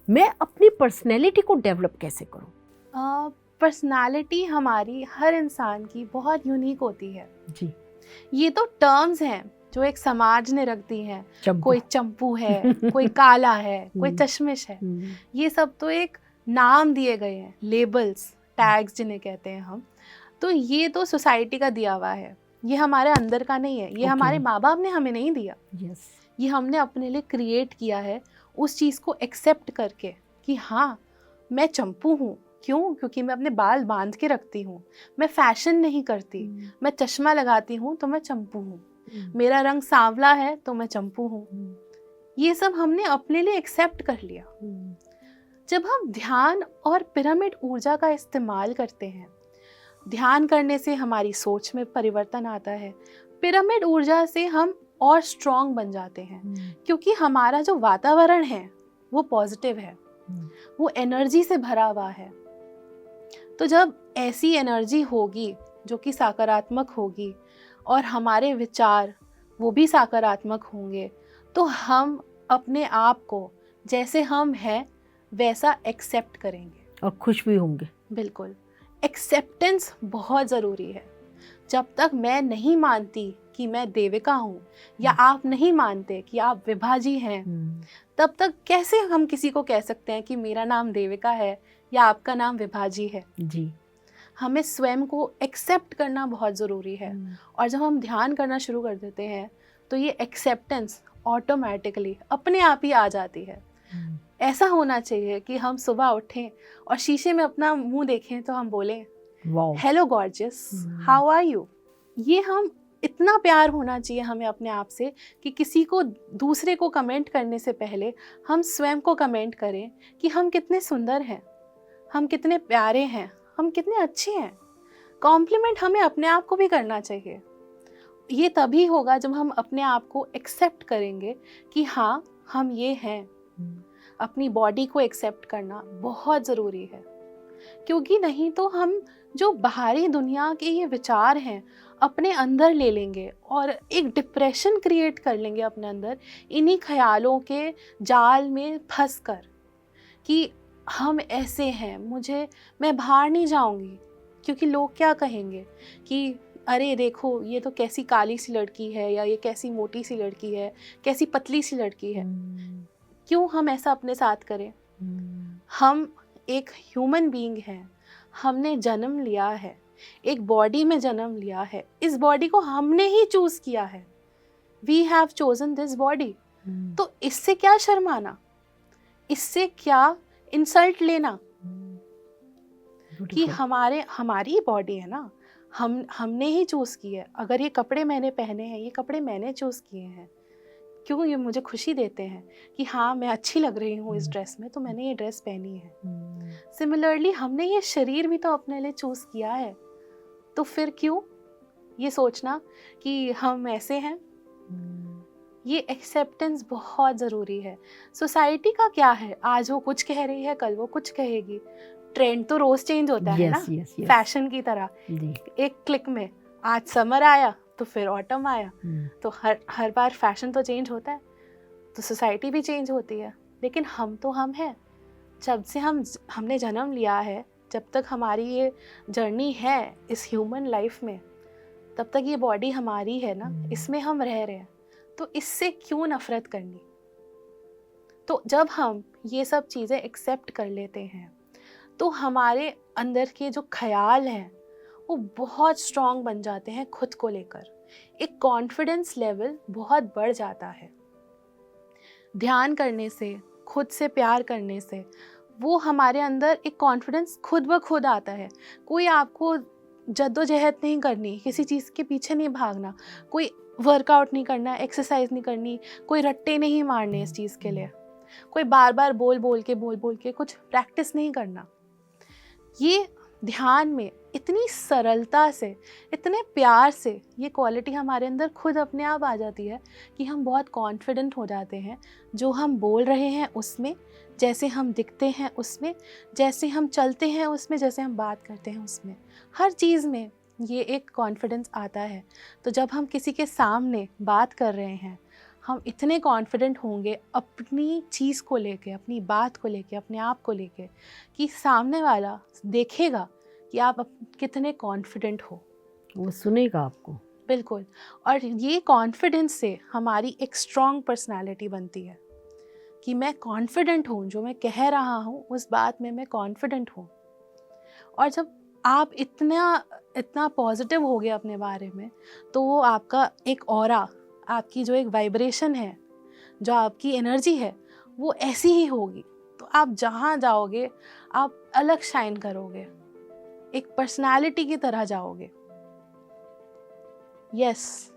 मैं अपनी पर्सनैलिटी को डेवलप कैसे करूँ? पर्सनैलिटी हमारी हर इंसान की बहुत यूनिक होती है जी। ये तो टर्म्स हैं जो एक समाज ने रख दी हैं। कोई चंपू है, कोई काला है, कोई चश्मिश है, ये सब तो एक नाम दिए गए हैं, लेबल्स, टैग्स जिन्हें कहते हैं हम। तो ये तो सोसाइटी का दिया हुआ है, ये हमारे अंदर का नहीं है, ये Okay. हमारे माँ बाप ने हमें नहीं दिया, यस। ये हमने अपने लिए क्रिएट किया है उस चीज़ को एक्सेप्ट करके कि हाँ मैं चंपू हूँ। क्यों? क्योंकि मैं अपने बाल बांध के रखती हूँ, मैं फैशन नहीं करती, मैं चश्मा लगाती हूँ तो मैं चंपू हूँ, मेरा रंग सांवला है तो मैं चंपू हूँ। ये सब हमने अपने लिए एक्सेप्ट कर लिया। जब हम ध्यान और पिरामिड ऊर्जा का इस्तेमाल करते हैं, ध्यान करने से हमारी सोच में परिवर्तन आता है, पिरामिड ऊर्जा से हम और स्ट्रॉन्ग बन जाते हैं, क्योंकि हमारा जो वातावरण है वो पॉजिटिव है, वो एनर्जी से भरा हुआ है। तो जब ऐसी एनर्जी होगी जो कि सकारात्मक होगी और हमारे विचार वो भी सकारात्मक होंगे, तो हम अपने आप को जैसे हम हैं वैसा एक्सेप्ट करेंगे और खुश भी होंगे। बिल्कुल। एक्सेप्टेंस बहुत ज़रूरी है। जब तक मैं नहीं मानती कि मैं देविका हूँ या आप नहीं मानते कि आप विभाजी हैं, तब तक कैसे हम किसी को कह सकते हैं कि मेरा नाम देविका है या आपका नाम विभाजी है। जी। हमें स्वयं को एक्सेप्ट करना बहुत ज़रूरी है। और जब हम ध्यान करना शुरू कर देते हैं तो ये एक्सेप्टेंस ऑटोमेटिकली अपने आप ही आ जाती है। ऐसा होना चाहिए कि हम सुबह उठें और शीशे में अपना मुंह देखें तो हम बोलें hello gorgeous, how are you. ये हम इतना प्यार होना चाहिए हमें अपने आप से कि किसी को दूसरे को कमेंट करने से पहले हम स्वयं को कमेंट करें कि हम कितने सुंदर हैं, हम कितने प्यारे हैं, हम कितने अच्छे हैं। कॉम्प्लीमेंट हमें अपने आप को भी करना चाहिए। ये तभी होगा जब हम अपने आप को एक्सेप्ट करेंगे कि हाँ हम ये हैं। अपनी बॉडी को एक्सेप्ट करना बहुत ज़रूरी है, क्योंकि नहीं तो हम जो बाहरी दुनिया के ये विचार हैं अपने अंदर ले लेंगे और एक डिप्रेशन क्रिएट कर लेंगे अपने अंदर, इन्हीं ख्यालों के जाल में फंस कर कि हम ऐसे हैं, मैं बाहर नहीं जाऊंगी क्योंकि लोग क्या कहेंगे कि अरे देखो ये तो कैसी काली सी लड़की है, या ये कैसी मोटी सी लड़की है, कैसी पतली सी लड़की है। क्यों हम ऐसा अपने साथ करें? हम एक ह्यूमन बीइंग हैं, हमने जन्म लिया है, एक बॉडी में जन्म लिया है, इस बॉडी को हमने ही चूज किया है। We have chosen this body. तो इससे क्या शर्माना, इससे क्या इंसल्ट लेना कि हमारी बॉडी है ना, हमने ही चूज की है। अगर ये कपड़े मैंने पहने हैं, ये कपड़े मैंने चूज किए हैं, क्यों ये मुझे खुशी देते हैं कि हाँ मैं अच्छी लग रही हूँ इस ड्रेस में, तो मैंने ये ड्रेस पहनी है। सिमिलरली हमने ये शरीर भी तो अपने लिए चूज किया है, तो फिर क्यों ये सोचना कि हम ऐसे हैं। ये एक्सेप्टेंस बहुत ज़रूरी है। सोसाइटी का क्या है, आज वो कुछ कह रही है कल वो कुछ कहेगी। ट्रेंड तो रोज चेंज होता है ना, फैशन की तरह। एक क्लिक में आज समर आया तो फिर ऑटम आया, तो हर बार फैशन तो चेंज होता है, तो सोसाइटी भी चेंज होती है। लेकिन हम तो हम हैं। जब से हमने जन्म लिया है, जब तक हमारी ये जर्नी है इस ह्यूमन लाइफ में, तब तक ये बॉडी हमारी है ना, इसमें हम रह रहे हैं, तो इससे क्यों नफरत करनी। तो जब हम ये सब चीज़ें एक्सेप्ट कर लेते हैं तो हमारे अंदर के जो ख्याल हैं वो बहुत स्ट्रॉन्ग बन जाते हैं खुद को लेकर। एक कॉन्फिडेंस लेवल बहुत बढ़ जाता है। ध्यान करने से, खुद से प्यार करने से वो हमारे अंदर एक कॉन्फिडेंस खुद ब खुद आता है। कोई आपको जद्दोजहद नहीं करनी, किसी चीज़ के पीछे नहीं भागना, कोई वर्कआउट नहीं करना, एक्सरसाइज नहीं करनी, कोई रट्टे नहीं मारने इस चीज़ के लिए, कोई बार बार बोल बोल के कुछ प्रैक्टिस नहीं करना। ये ध्यान में इतनी सरलता से, इतने प्यार से ये क्वालिटी हमारे अंदर खुद अपने आप आ जाती है कि हम बहुत कॉन्फिडेंट हो जाते हैं जो हम बोल रहे हैं उसमें, जैसे हम दिखते हैं उसमें, जैसे हम चलते हैं उसमें, जैसे हम बात करते हैं उसमें, हर चीज़ में ये एक कॉन्फिडेंस आता है। तो जब हम किसी के सामने बात कर रहे हैं, हम इतने कॉन्फिडेंट होंगे अपनी चीज़ को लेके, अपनी बात को लेके, अपने आप को लेके, कि सामने वाला देखेगा कि आप कितने कॉन्फिडेंट हो, वो सुनेगा आपको। बिल्कुल। और ये कॉन्फिडेंस से हमारी एक स्ट्रॉन्ग पर्सनालिटी बनती है कि मैं कॉन्फिडेंट हूँ, जो मैं कह रहा हूँ उस बात में मैं कॉन्फिडेंट हूँ। और जब आप इतना इतना पॉजिटिव हो गए अपने बारे में, तो वो आपका एक ऑरा, आपकी जो एक वाइब्रेशन है, जो आपकी एनर्जी है, वो ऐसी ही होगी। तो आप जहाँ जाओगे आप अलग शाइन करोगे, एक पर्सनालिटी की तरह जाओगे। Yes,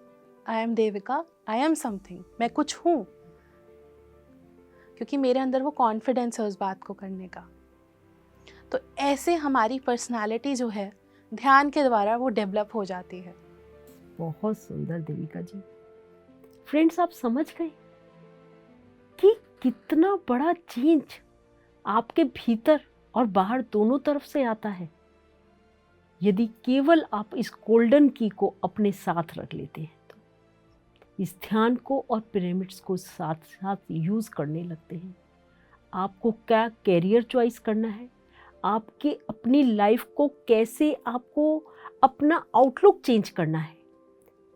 I am Devika, I am something, मैं कुछ हूँ, क्योंकि मेरे अंदर वो कॉन्फिडेंस है उस बात को करने का। तो ऐसे हमारी पर्सनालिटी जो है ध्यान के द्वारा वो डेवलप हो जाती है। बहुत सुंदर देविका जी। फ्रेंड्स, आप समझ गए कि कितना बड़ा चेंज आपके भीतर और बाहर दोनों तरफ से आता है यदि केवल आप इस गोल्डन की को अपने साथ रख लेते हैं, तो इस ध्यान को और पिरामिड्स को साथ साथ यूज करने लगते हैं। आपको क्या कैरियर चॉइस करना है, आपके अपनी लाइफ को कैसे आपको अपना आउटलुक चेंज करना है,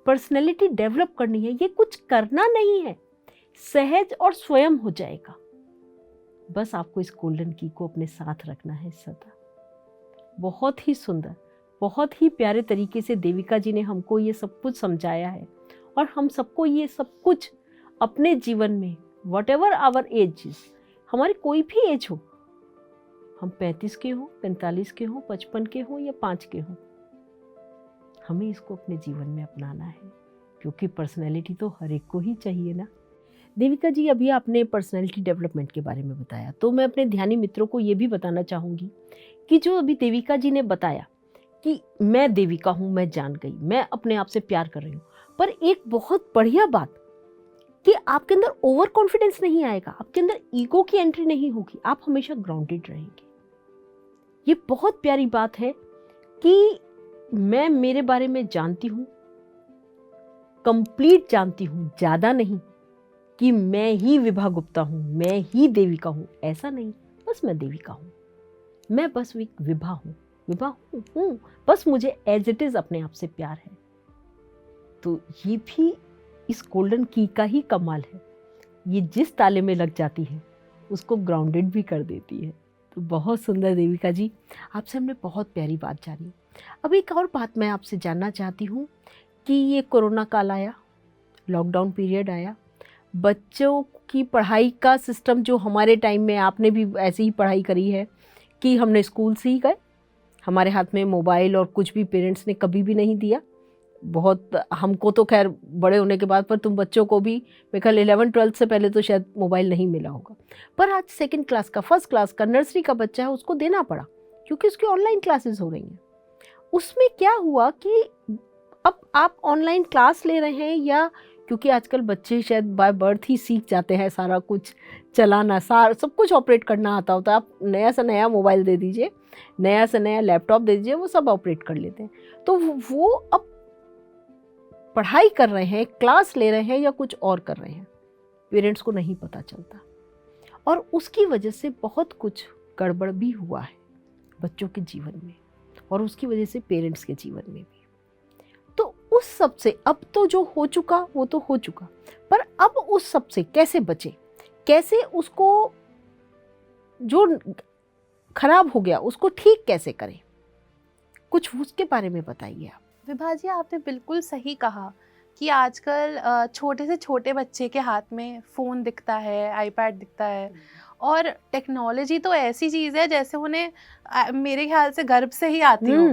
पर्सनैलिटी डेवलप करनी है, ये कुछ करना नहीं है, सहज और स्वयं हो जाएगा। बस आपको इस गोल्डन की को अपने साथ रखना है सदा। बहुत ही सुंदर, बहुत ही प्यारे तरीके से देविका जी ने हमको ये सब कुछ समझाया है और हम सबको ये सब कुछ अपने जीवन में वट एवर आवर एज, हमारी कोई भी एज हो, हम 35 के हों, 45 के हों, 55 के हों या 5 के हों, हमें इसको अपने जीवन में अपनाना है, क्योंकि पर्सनैलिटी तो हर एक को ही चाहिए ना। देविका जी, अभी आपने पर्सनैलिटी डेवलपमेंट के बारे में बताया, तो मैं अपने ध्यानी मित्रों को ये भी बताना चाहूँगी कि जो अभी देविका जी ने बताया कि मैं देविका हूँ, मैं जान गई, मैं अपने आप से प्यार कर रही हूँ, पर एक बहुत बढ़िया बात कि आपके अंदर ओवर कॉन्फिडेंस नहीं आएगा, आपके अंदर ईगो की एंट्री नहीं होगी, आप हमेशा ग्राउंडेड रहेंगे। ये बहुत प्यारी बात है कि मैं मेरे बारे में जानती हूँ, कंप्लीट जानती हूँ, ज़्यादा नहीं कि मैं ही विभा गुप्ता हूँ, मैं ही देविका हूँ, ऐसा नहीं, बस मैं देविका हूँ, मैं बस विभा हूँ, विभा हूँ, बस मुझे एज इट इज़ अपने आप से प्यार है। तो ये भी इस गोल्डन की का ही कमाल है, ये जिस ताले में लग जाती है उसको ग्राउंडेड भी कर देती है। तो बहुत सुंदर देविका जी, आपसे हमने बहुत प्यारी बात जानी। अब एक और बात मैं आपसे जानना चाहती हूँ कि ये कोरोना काल आया, लॉकडाउन पीरियड आया, बच्चों की पढ़ाई का सिस्टम जो हमारे टाइम में, आपने भी ऐसे ही पढ़ाई करी है कि हमने स्कूल से ही गए, हमारे हाथ में मोबाइल और कुछ भी पेरेंट्स ने कभी भी नहीं दिया। बहुत हमको तो खैर बड़े होने के बाद, पर तुम बच्चों को भी मेरे ख्याल 11-12 से पहले तो शायद मोबाइल नहीं मिला होगा, पर आज 2nd क्लास का, 1st क्लास का, नर्सरी का बच्चा है, उसको देना पड़ा क्योंकि उसकी ऑनलाइन क्लासेस हो रही हैं। उसमें क्या हुआ कि अब आप ऑनलाइन क्लास ले रहे हैं, या क्योंकि आजकल बच्चे शायद बाय बर्थ ही सीख जाते हैं सारा कुछ चलाना, सब कुछ ऑपरेट करना आता होता है। आप नया से नया मोबाइल दे दीजिए, नया से नया लैपटॉप दे दीजिए, वो सब ऑपरेट कर लेते हैं। तो वो अब पढ़ाई कर रहे हैं, क्लास ले रहे हैं या कुछ और कर रहे हैं, पेरेंट्स को नहीं पता चलता, और उसकी वजह से बहुत कुछ गड़बड़ भी हुआ है बच्चों के जीवन में, और उसकी वजह से पेरेंट्स के जीवन में भी। तो उस सब से अब तो जो हो चुका वो तो हो चुका, पर अब उस सब से कैसे बचे, कैसे उसको जो खराब हो गया उसको ठीक कैसे करें, कुछ उसके बारे में बताइए आप। विभा जी, आपने बिल्कुल सही कहा कि आजकल छोटे से छोटे बच्चे के हाथ में फ़ोन दिखता है, आईपैड दिखता है, और टेक्नोलॉजी तो ऐसी चीज़ है जैसे उन्हें मेरे ख्याल से गर्भ से ही आती हो।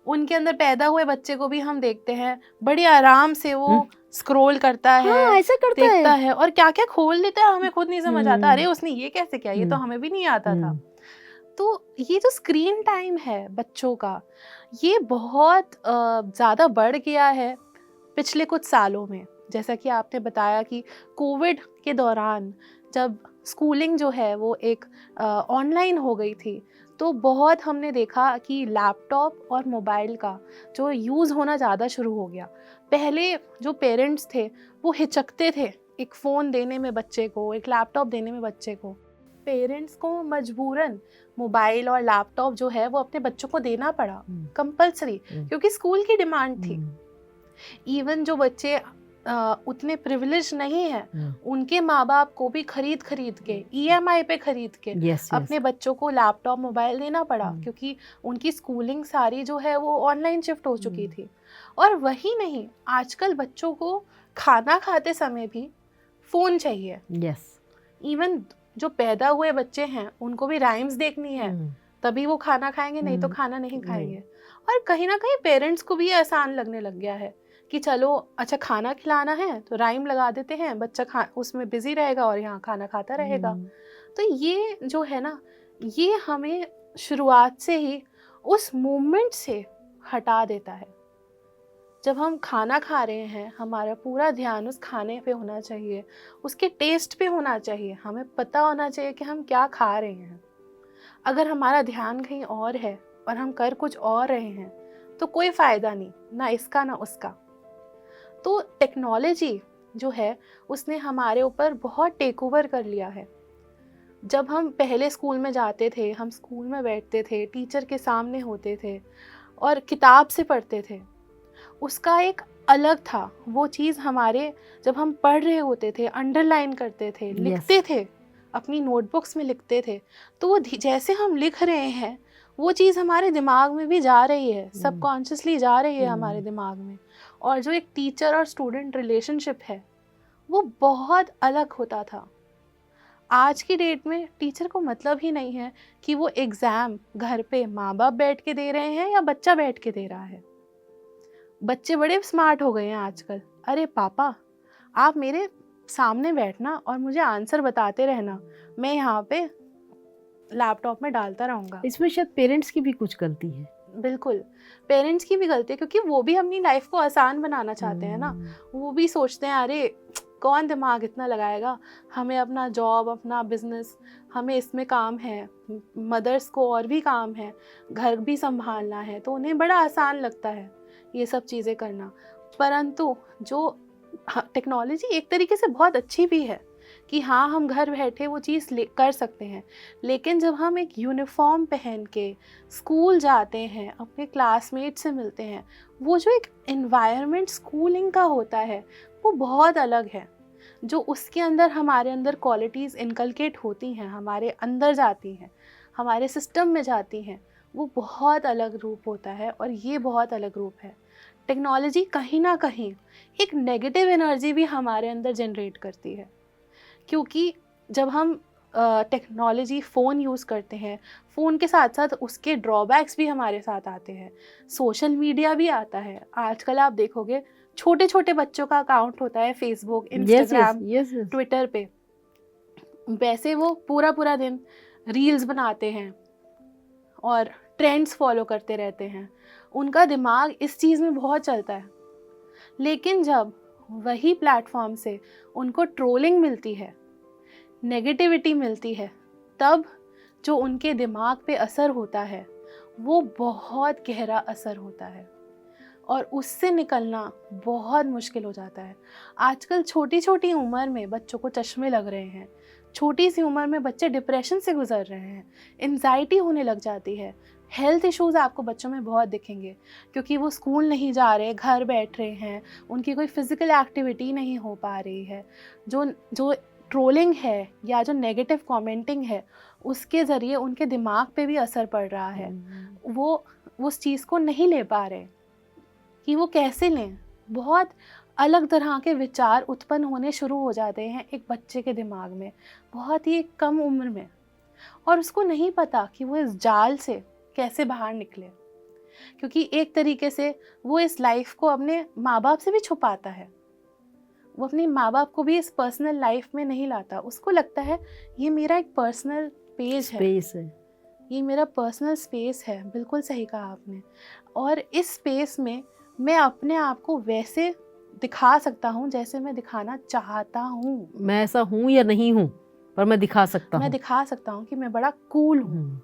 उनके अंदर पैदा हुए बच्चे को भी हम देखते हैं बड़ी आराम से वो स्क्रॉल करता है, हाँ, ऐसा करता देखता है और क्या क्या खोल लेता है, हमें खुद नहीं समझ आता, अरे उसने ये कैसे किया, ये तो हमें भी नहीं आता था। तो ये जो स्क्रीन टाइम है बच्चों का, ये बहुत ज़्यादा बढ़ गया है पिछले कुछ सालों में। जैसा कि आपने बताया कि कोविड के दौरान जब स्कूलिंग जो है वो एक ऑनलाइन हो गई थी, तो बहुत हमने देखा कि लैपटॉप और मोबाइल का जो यूज़ होना ज़्यादा शुरू हो गया। पहले जो पेरेंट्स थे वो हिचकते थे एक फ़ोन देने में बच्चे को, एक लैपटॉप देने में बच्चे को। पेरेंट्स को मजबूरन मोबाइल और लैपटॉप जो है वो अपने बच्चों को देना पड़ा कंपल्सरी, क्योंकि स्कूल की डिमांड थी। इवन जो बच्चे उतने प्रिविलेज नहीं है, उनके माँ बाप को भी खरीद के ईएमआई पे खरीद के अपने बच्चों को लैपटॉप मोबाइल देना पड़ा, क्योंकि उनकी स्कूलिंग सारी जो है वो ऑनलाइन शिफ्ट हो चुकी थी। और वही नहीं, आजकल बच्चों को खाना खाते समय भी फ़ोन चाहिए। इवन जो पैदा हुए बच्चे हैं उनको भी राइम्स देखनी है, तभी वो खाना खाएंगे, नहीं तो खाना नहीं खाएंगे। और कहीं ना कहीं पेरेंट्स को भी आसान लगने लग गया है कि चलो अच्छा खाना खिलाना है तो राइम लगा देते हैं, बच्चा उसमें बिजी रहेगा और यहाँ खाना खाता रहेगा। तो ये जो है ना, ये हमें शुरुआत से ही उस मोमेंट से हटा देता है। जब हम खाना खा रहे हैं, हमारा पूरा ध्यान उस खाने पे होना चाहिए, उसके टेस्ट पे होना चाहिए, हमें पता होना चाहिए कि हम क्या खा रहे हैं। अगर हमारा ध्यान कहीं और है और हम कर कुछ और रहे हैं तो कोई फ़ायदा नहीं, ना इसका ना उसका। तो टेक्नोलॉजी जो है उसने हमारे ऊपर बहुत टेक ओवर कर लिया है। जब हम पहले स्कूल में जाते थे, हम स्कूल में बैठते थे, टीचर के सामने होते थे और किताब से पढ़ते थे, उसका एक अलग था। वो चीज़ हमारे, जब हम पढ़ रहे होते थे, अंडरलाइन करते थे, लिखते थे, अपनी नोटबुक्स में लिखते थे, तो वो जैसे हम लिख रहे हैं वो चीज़ हमारे दिमाग में भी जा रही है, सबकॉन्शियसली जा रही है हमारे दिमाग में। और जो एक टीचर और स्टूडेंट रिलेशनशिप है वो बहुत अलग होता था। आज की डेट में टीचर को मतलब ही नहीं है कि वो एग्ज़ाम घर पे माँ बाप बैठ के दे रहे हैं या बच्चा बैठ के दे रहा है। बच्चे बड़े स्मार्ट हो गए हैं आजकल। अरे पापा, आप मेरे सामने बैठना और मुझे आंसर बताते रहना, मैं यहाँ पे लैपटॉप में डालता रहूँगा। इसमें शायद पेरेंट्स की भी कुछ गलती है। बिल्कुल, पेरेंट्स की भी गलती है, क्योंकि वो भी अपनी लाइफ को आसान बनाना चाहते हैं ना। वो भी सोचते हैं अरे कौन दिमाग इतना लगाएगा, हमें अपना जॉब, अपना बिजनेस, हमें इसमें काम है, मदर्स को और भी काम है, घर भी संभालना है, तो उन्हें बड़ा आसान लगता है ये सब चीज़ें करना। परंतु जो टेक्नोलॉजी एक तरीके से बहुत अच्छी भी है कि हाँ, हम घर बैठे वो चीज़ कर सकते हैं, लेकिन जब हम एक यूनिफॉर्म पहन के स्कूल जाते हैं, अपने क्लासमेट से मिलते हैं, वो जो एक एनवायरनमेंट स्कूलिंग का होता है वो बहुत अलग है। जो उसके अंदर हमारे अंदर क्वालिटीज़ इनकलकेट होती हैं, हमारे अंदर जाती हैं, हमारे सिस्टम में जाती हैं, वो बहुत अलग रूप होता है। और ये बहुत अलग रूप है। टेक्नोलॉजी कहीं ना कहीं एक नेगेटिव एनर्जी भी हमारे अंदर जनरेट करती है, क्योंकि जब हम टेक्नोलॉजी फ़ोन यूज़ करते हैं, फ़ोन के साथ साथ उसके ड्रॉबैक्स भी हमारे साथ आते हैं। सोशल मीडिया भी आता है। आजकल आप देखोगे छोटे छोटे बच्चों का अकाउंट होता है फेसबुक, इंस्टाग्राम, ट्विटर पे। वैसे वो पूरा पूरा दिन रील्स बनाते हैं और ट्रेंड्स फॉलो करते रहते हैं। उनका दिमाग इस चीज़ में बहुत चलता है। लेकिन जब वही प्लेटफॉर्म से उनको ट्रोलिंग मिलती है, नेगेटिविटी मिलती है, तब जो उनके दिमाग पे असर होता है वो बहुत गहरा असर होता है और उससे निकलना बहुत मुश्किल हो जाता है। आजकल छोटी छोटी उम्र में बच्चों को चश्मे लग रहे हैं, छोटी सी उम्र में बच्चे डिप्रेशन से गुजर रहे हैं, एंजाइटी होने लग जाती है। हेल्थ इश्यूज़ आपको बच्चों में बहुत दिखेंगे, क्योंकि वो स्कूल नहीं जा रहे, घर बैठ रहे हैं, उनकी कोई फिज़िकल एक्टिविटी नहीं हो पा रही है। जो ट्रोलिंग है या जो नेगेटिव कमेंटिंग है, उसके ज़रिए उनके दिमाग पे भी असर पड़ रहा है। वो उस चीज़ को नहीं ले पा रहे कि वो कैसे लें। बहुत अलग तरह के विचार उत्पन्न होने शुरू हो जाते हैं एक बच्चे के दिमाग में, बहुत ही कम उम्र में, और उसको नहीं पता कि वो इस जाल से कैसे बाहर निकले। क्योंकि एक तरीके से वो इस लाइफ को अपने माँ बाप से भी छुपाता है। वो अपने माँ बाप को भी इस पर्सनल लाइफ में नहीं लाता। उसको लगता है ये मेरा एक पर्सनल पेज है, ये मेरा पर्सनल स्पेस है। बिल्कुल सही कहा आपने। और इस स्पेस में मैं अपने आप को वैसे दिखा सकता हूँ जैसे मैं दिखाना चाहता हूँ। मैं ऐसा हूँ या नहीं हूँ, पर मैं दिखा सकता हूँ। मैं दिखा सकता हूँ कि मैं बड़ा कूल हूँ।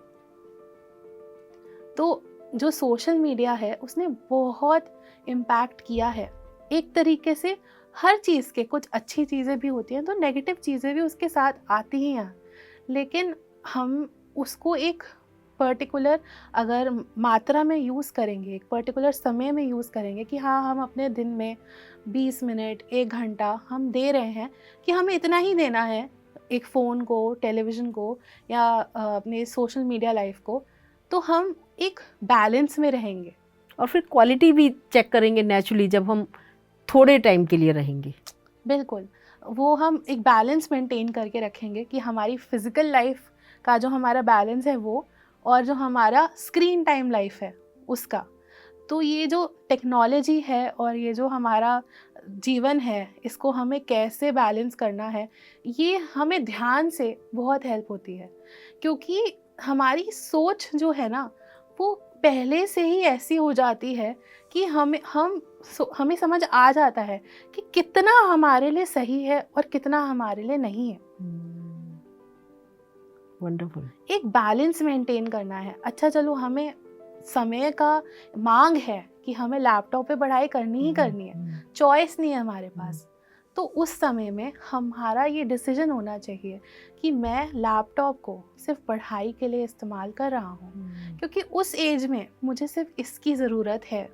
तो जो सोशल मीडिया है उसने बहुत इम्पैक्ट किया है। एक तरीके से हर चीज़ के कुछ अच्छी चीज़ें भी होती हैं तो नेगेटिव चीज़ें भी उसके साथ आती ही हैं, लेकिन हम उसको एक पर्टिकुलर अगर मात्रा में यूज़ करेंगे, एक पर्टिकुलर समय में यूज़ करेंगे कि हाँ, हम अपने दिन में 20 मिनट, 1 घंटा हम दे रहे हैं कि हमें इतना ही देना है एक फ़ोन को, टेलीविज़न को या अपने सोशल मीडिया लाइफ को, तो हम एक बैलेंस में रहेंगे। और फिर क्वालिटी भी चेक करेंगे नेचुरली जब हम थोड़े टाइम के लिए रहेंगे। बिल्कुल, वो हम एक बैलेंस मेंटेन करके रखेंगे कि हमारी फ़िज़िकल लाइफ का जो हमारा बैलेंस है वो, और जो हमारा स्क्रीन टाइम लाइफ है उसका। तो ये जो टेक्नोलॉजी है और ये जो हमारा जीवन है, इसको हमें कैसे बैलेंस करना है, ये हमें ध्यान से बहुत हेल्प होती है। क्योंकि हमारी सोच जो है ना, वो पहले से ही ऐसी हो जाती है कि हमें समझ आ जाता है कि कितना हमारे लिए सही है और कितना हमारे लिए नहीं है। वंडरफुल। एक बैलेंस मेंटेन करना है। अच्छा चलो, हमें समय का मांग है कि हमें लैपटॉप पे पढ़ाई करनी ही करनी है, चॉइस नहीं है हमारे पास, तो उस समय में हमारा ये डिसीजन होना चाहिए कि मैं लैपटॉप को सिर्फ पढ़ाई के लिए इस्तेमाल कर रहा हूँ, क्योंकि उस एज में मुझे सिर्फ इसकी ज़रूरत है,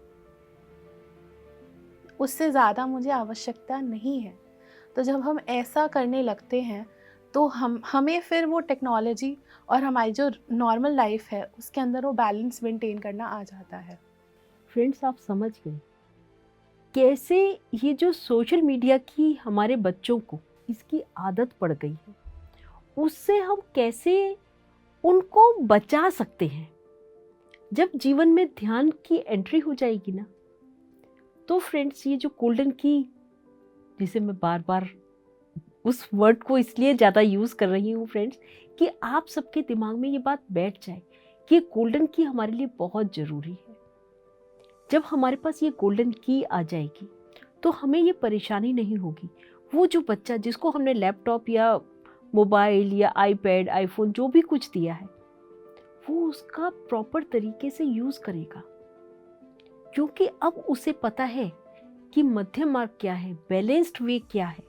उससे ज़्यादा मुझे आवश्यकता नहीं है। तो जब हम ऐसा करने लगते हैं तो हमें फिर वो टेक्नोलॉजी और हमारी जो नॉर्मल लाइफ है उसके अंदर वो बैलेंस मेंटेन करना आ जाता है। फ्रेंड्स, आप समझ गए कैसे ये जो सोशल मीडिया की हमारे बच्चों को इसकी आदत पड़ गई है, उससे हम कैसे उनको बचा सकते हैं। जब जीवन में ध्यान की एंट्री हो जाएगी ना, तो फ्रेंड्स ये जो गोल्डन की, जिसे मैं बार बार उस वर्ड को इसलिए ज़्यादा यूज़ कर रही हूँ फ्रेंड्स, कि आप सबके दिमाग में ये बात बैठ जाए कि गोल्डन की हमारे लिए बहुत ज़रूरी है। जब हमारे पास ये गोल्डन की आ जाएगी तो हमें ये परेशानी नहीं होगी। वो जो बच्चा जिसको हमने लैपटॉप या मोबाइल या आईपैड, आईफोन जो भी कुछ दिया है, वो उसका प्रॉपर तरीके से यूज़ करेगा, क्योंकि अब उसे पता है कि मध्यम मार्ग क्या है, बैलेंस्ड वे क्या है।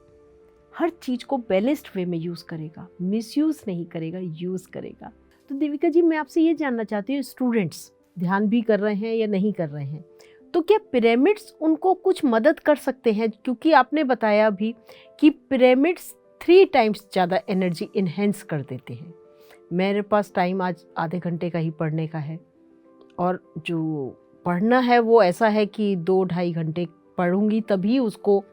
हर चीज़ को बैलेंस्ड वे में यूज़ करेगा, मिसयूज़ नहीं करेगा, यूज़ करेगा। तो देविका जी, मैं आपसे ये जानना चाहती हूँ, स्टूडेंट्स ध्यान भी कर रहे हैं या नहीं कर रहे हैं, तो क्या पिरामिड्स उनको कुछ मदद कर सकते हैं? क्योंकि आपने बताया अभी कि पिरामिड्स 3 टाइम्स ज़्यादा एनर्जी इन्हेंस कर देते हैं। मेरे पास टाइम आज आधे घंटे का ही पढ़ने का है, और जो पढ़ना है वो ऐसा है कि 2-2.5 घंटे पढ़ूंगी तभी उसको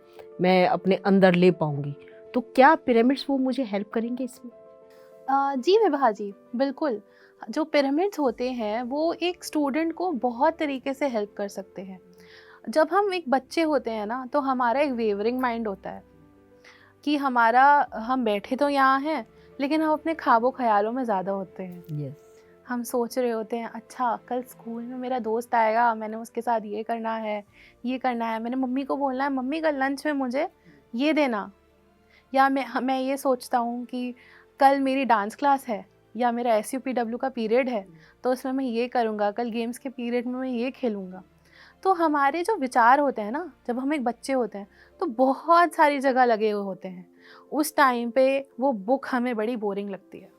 मैं अपने अंदर ले पाऊंगी। तो क्या पिरामिड्स वो मुझे हेल्प करेंगे इसमें? जी विभा जी, बिल्कुल। जो पिरामिड्स होते हैं वो एक स्टूडेंट को बहुत तरीके से हेल्प कर सकते हैं। जब हम एक बच्चे होते हैं ना, तो हमारा एक वेवरिंग माइंड होता है कि हम बैठे तो यहाँ हैं, लेकिन हम अपने ख्वाबों ख्यालों में ज़्यादा होते हैं। यस। हम सोच रहे होते हैं, अच्छा कल स्कूल में मेरा दोस्त आएगा, मैंने उसके साथ ये करना है, ये करना है, मैंने मम्मी को बोलना है, मम्मी कल लंच में मुझे ये देना। या मैं ये सोचता हूँ कि कल मेरी डांस क्लास है या मेरा SUPW का पीरियड है, तो उसमें मैं ये करूँगा, कल गेम्स के पीरियड में मैं ये खेलूँगा। तो हमारे जो विचार होते हैं ना, जब हम एक बच्चे होते हैं तो बहुत सारी जगह लगे हुए होते हैं। उस टाइम पे वो बुक हमें बड़ी बोरिंग लगती है।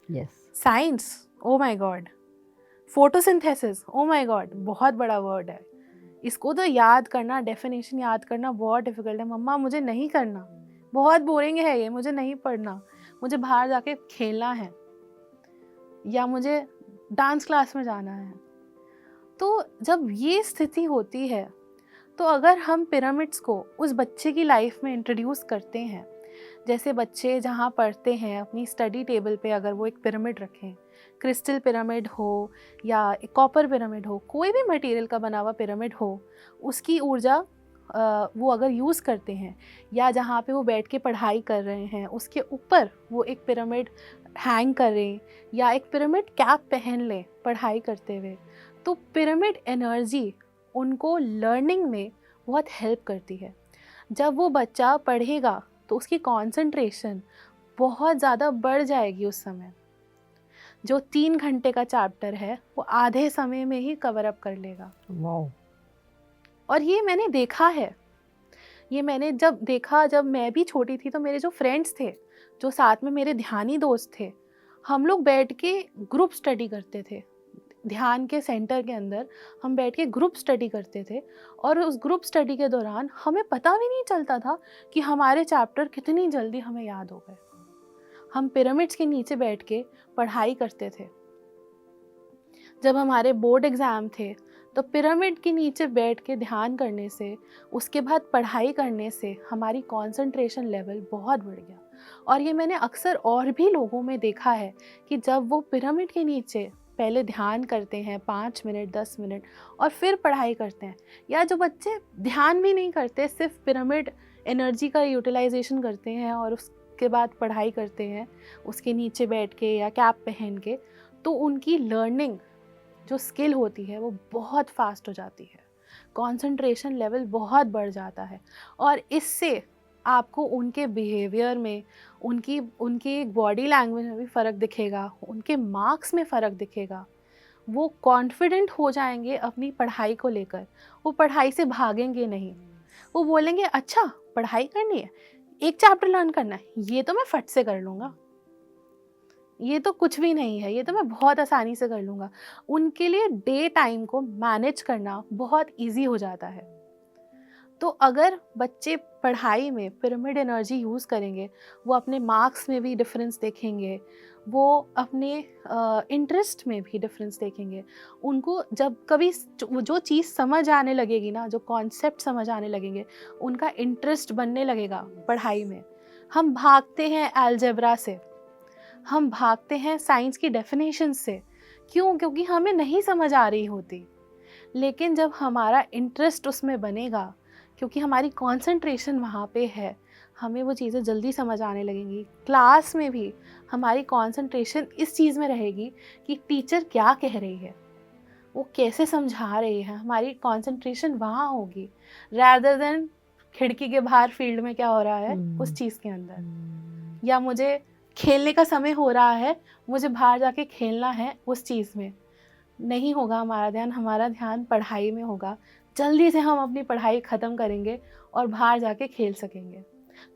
Yes. Science, oh my God. Photosynthesis, oh my God, बहुत बड़ा वर्ड है, इसको तो याद करना, डेफिनेशन याद करना बहुत डिफ़िकल्ट है। मम्मा मुझे नहीं करना, बहुत बोरिंग है ये, मुझे नहीं पढ़ना, मुझे बाहर जाके खेलना है या मुझे डांस क्लास में जाना है। तो जब ये स्थिति होती है, तो अगर हम पिरामिड्स को उस बच्चे की लाइफ में इंट्रोड्यूस करते हैं, जैसे बच्चे जहाँ पढ़ते हैं अपनी स्टडी टेबल पे अगर वो एक पिरामिड रखें, क्रिस्टल पिरामिड हो या एक कॉपर पिरामिड हो, कोई भी मटेरियल का बना हुआ पिरामिड हो, उसकी ऊर्जा वो अगर यूज़ करते हैं, या जहाँ पे वो बैठ के पढ़ाई कर रहे हैं उसके ऊपर वो एक पिरामिड हैंग करें या एक पिरामिड कैप पहन लें पढ़ाई करते हुए, तो पिरामिड एनर्जी उनको लर्निंग में बहुत हेल्प करती है। जब वो बच्चा पढ़ेगा तो उसकी कंसंट्रेशन बहुत ज़्यादा बढ़ जाएगी। उस समय जो 3 घंटे का चैप्टर है वो आधे समय में ही कवर अप कर लेगा। वाओ। और ये मैंने देखा है, ये मैंने जब मैं भी छोटी थी, तो मेरे जो फ्रेंड्स थे, जो साथ में मेरे ध्यानी दोस्त थे, हम लोग बैठ के ग्रुप स्टडी करते थे। ध्यान के सेंटर के अंदर हम बैठ के ग्रुप स्टडी करते थे, और उस ग्रुप स्टडी के दौरान हमें पता भी नहीं चलता था कि हमारे चैप्टर कितनी जल्दी हमें याद हो गए। हम पिरामिड्स के नीचे बैठ के पढ़ाई करते थे। जब हमारे बोर्ड एग्ज़ाम थे तो पिरामिड के नीचे बैठ के ध्यान करने से, उसके बाद पढ़ाई करने से हमारी कंसंट्रेशन लेवल बहुत बढ़ गया। और ये मैंने अक्सर और भी लोगों में देखा है कि जब वो पिरामिड के नीचे पहले ध्यान करते हैं 5 मिनट 10 मिनट और फिर पढ़ाई करते हैं, या जो बच्चे ध्यान भी नहीं करते, सिर्फ पिरामिड एनर्जी का यूटिलाइजेशन करते हैं और उसके बाद पढ़ाई करते हैं उसके नीचे बैठ के या कैप पहन के, तो उनकी लर्निंग जो स्किल होती है वो बहुत फास्ट हो जाती है, कंसंट्रेशन लेवल बहुत बढ़ जाता है। और इससे आपको उनके बिहेवियर में, उनकी बॉडी लैंग्वेज में भी फ़र्क दिखेगा, उनके मार्क्स में फ़र्क दिखेगा। वो कॉन्फिडेंट हो जाएंगे अपनी पढ़ाई को लेकर, वो पढ़ाई से भागेंगे नहीं। वो बोलेंगे अच्छा पढ़ाई करनी है, एक चैप्टर लर्न करना है, ये तो मैं फट से कर लूँगा, ये तो कुछ भी नहीं है, ये तो मैं बहुत आसानी से कर लूँगा। उनके लिए डे टाइम को मैनेज करना बहुत इजी हो जाता है। तो अगर बच्चे पढ़ाई में पिरामिड एनर्जी यूज़ करेंगे, वो अपने मार्क्स में भी डिफरेंस देखेंगे, वो अपने इंटरेस्ट में भी डिफरेंस देखेंगे। उनको जब कभी जो चीज़ समझ आने लगेगी ना, जो कॉन्सेप्ट समझ आने लगेंगे, उनका इंटरेस्ट बनने लगेगा पढ़ाई में। हम भागते हैं अलजेब्रा से, हम भागते हैं साइंस की डेफिनेशन से। क्यों? क्योंकि हमें नहीं समझ आ रही होती। लेकिन जब हमारा इंटरेस्ट उसमें बनेगा, क्योंकि हमारी कंसंट्रेशन वहाँ पे है, हमें वो चीज़ें जल्दी समझ आने लगेंगी। क्लास में भी हमारी कंसंट्रेशन इस चीज़ में रहेगी कि टीचर क्या कह रही है, वो कैसे समझा रही है, हमारी कंसंट्रेशन वहाँ होगी, रैदर देन खिड़की के बाहर फील्ड में क्या हो रहा है उस चीज़ के अंदर, या मुझे खेलने का समय हो रहा है, मुझे बाहर जाके खेलना है उस चीज़ में। नहीं होगा हमारा ध्यान पढ़ाई में होगा। जल्दी से हम अपनी पढ़ाई ख़त्म करेंगे और बाहर जाके खेल सकेंगे।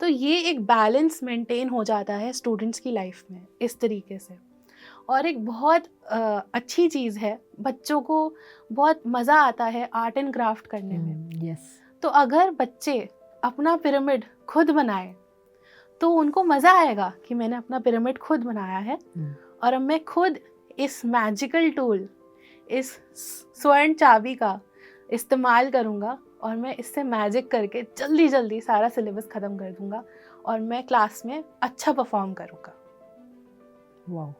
तो ये एक बैलेंस मेंटेन हो जाता है स्टूडेंट्स की लाइफ में इस तरीके से। और एक बहुत अच्छी चीज़ है, बच्चों को बहुत मज़ा आता है आर्ट एंड क्राफ्ट करने में। यस। तो अगर बच्चे अपना पिरामिड खुद बनाए तो उनको मज़ा आएगा कि मैंने अपना पिरामिड खुद बनाया है, और अब मैं खुद इस मैजिकल टूल, इस स्वर्ण चाबी का इस्तेमाल करूँगा और मैं इससे मैजिक करके जल्दी जल्दी सारा सिलेबस ख़त्म कर दूँगा और मैं क्लास में अच्छा परफॉर्म करूँगा। वाह।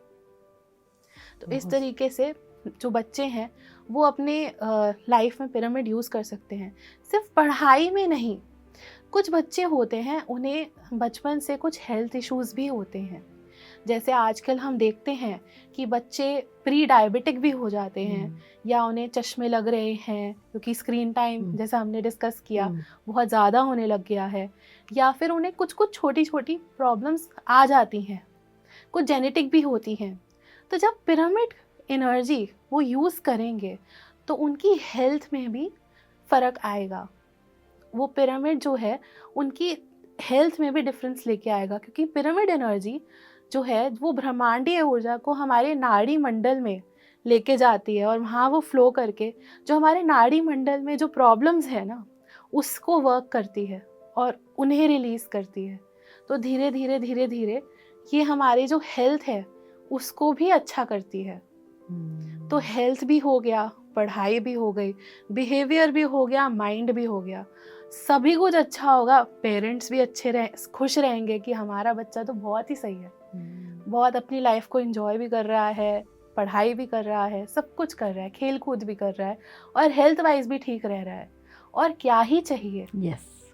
तो इस तरीके से जो बच्चे हैं वो अपने लाइफ में पिरामिड यूज़ कर सकते हैं। सिर्फ पढ़ाई में नहीं, कुछ बच्चे होते हैं उन्हें बचपन से कुछ हेल्थ इश्यूज़ भी होते हैं। जैसे आजकल हम देखते हैं कि बच्चे प्री डायबिटिक भी हो जाते हैं, या उन्हें चश्मे लग रहे हैं क्योंकि स्क्रीन टाइम जैसा हमने डिस्कस किया बहुत ज़्यादा होने लग गया है, या फिर उन्हें कुछ कुछ छोटी छोटी प्रॉब्लम्स आ जाती हैं, कुछ जेनेटिक भी होती हैं। तो जब पिरामिड एनर्जी वो यूज़ करेंगे तो उनकी हेल्थ में भी फ़र्क आएगा। वो पिरामिड जो है उनकी हेल्थ में भी डिफरेंस लेके आएगा, क्योंकि पिरामिड एनर्जी जो है वो ब्रह्मांडीय ऊर्जा को हमारे नाड़ी मंडल में लेके जाती है, और वहाँ वो फ्लो करके जो हमारे नाड़ी मंडल में जो प्रॉब्लम्स है ना उसको वर्क करती है और उन्हें रिलीज़ करती है। तो धीरे धीरे धीरे धीरे ये हमारी जो हेल्थ है उसको भी अच्छा करती है। तो हेल्थ भी हो गया, पढ़ाई भी हो गई, बिहेवियर भी हो गया, माइंड भी हो गया, सभी कुछ अच्छा होगा। पेरेंट्स भी खुश रहेंगे कि हमारा बच्चा तो बहुत ही सही है, बहुत अपनी लाइफ को एंजॉय भी कर रहा है, पढ़ाई भी कर रहा है, सब कुछ कर रहा है, खेल कूद भी कर रहा है और हेल्थ वाइज भी ठीक रह रहा है, और क्या ही चाहिए। यस।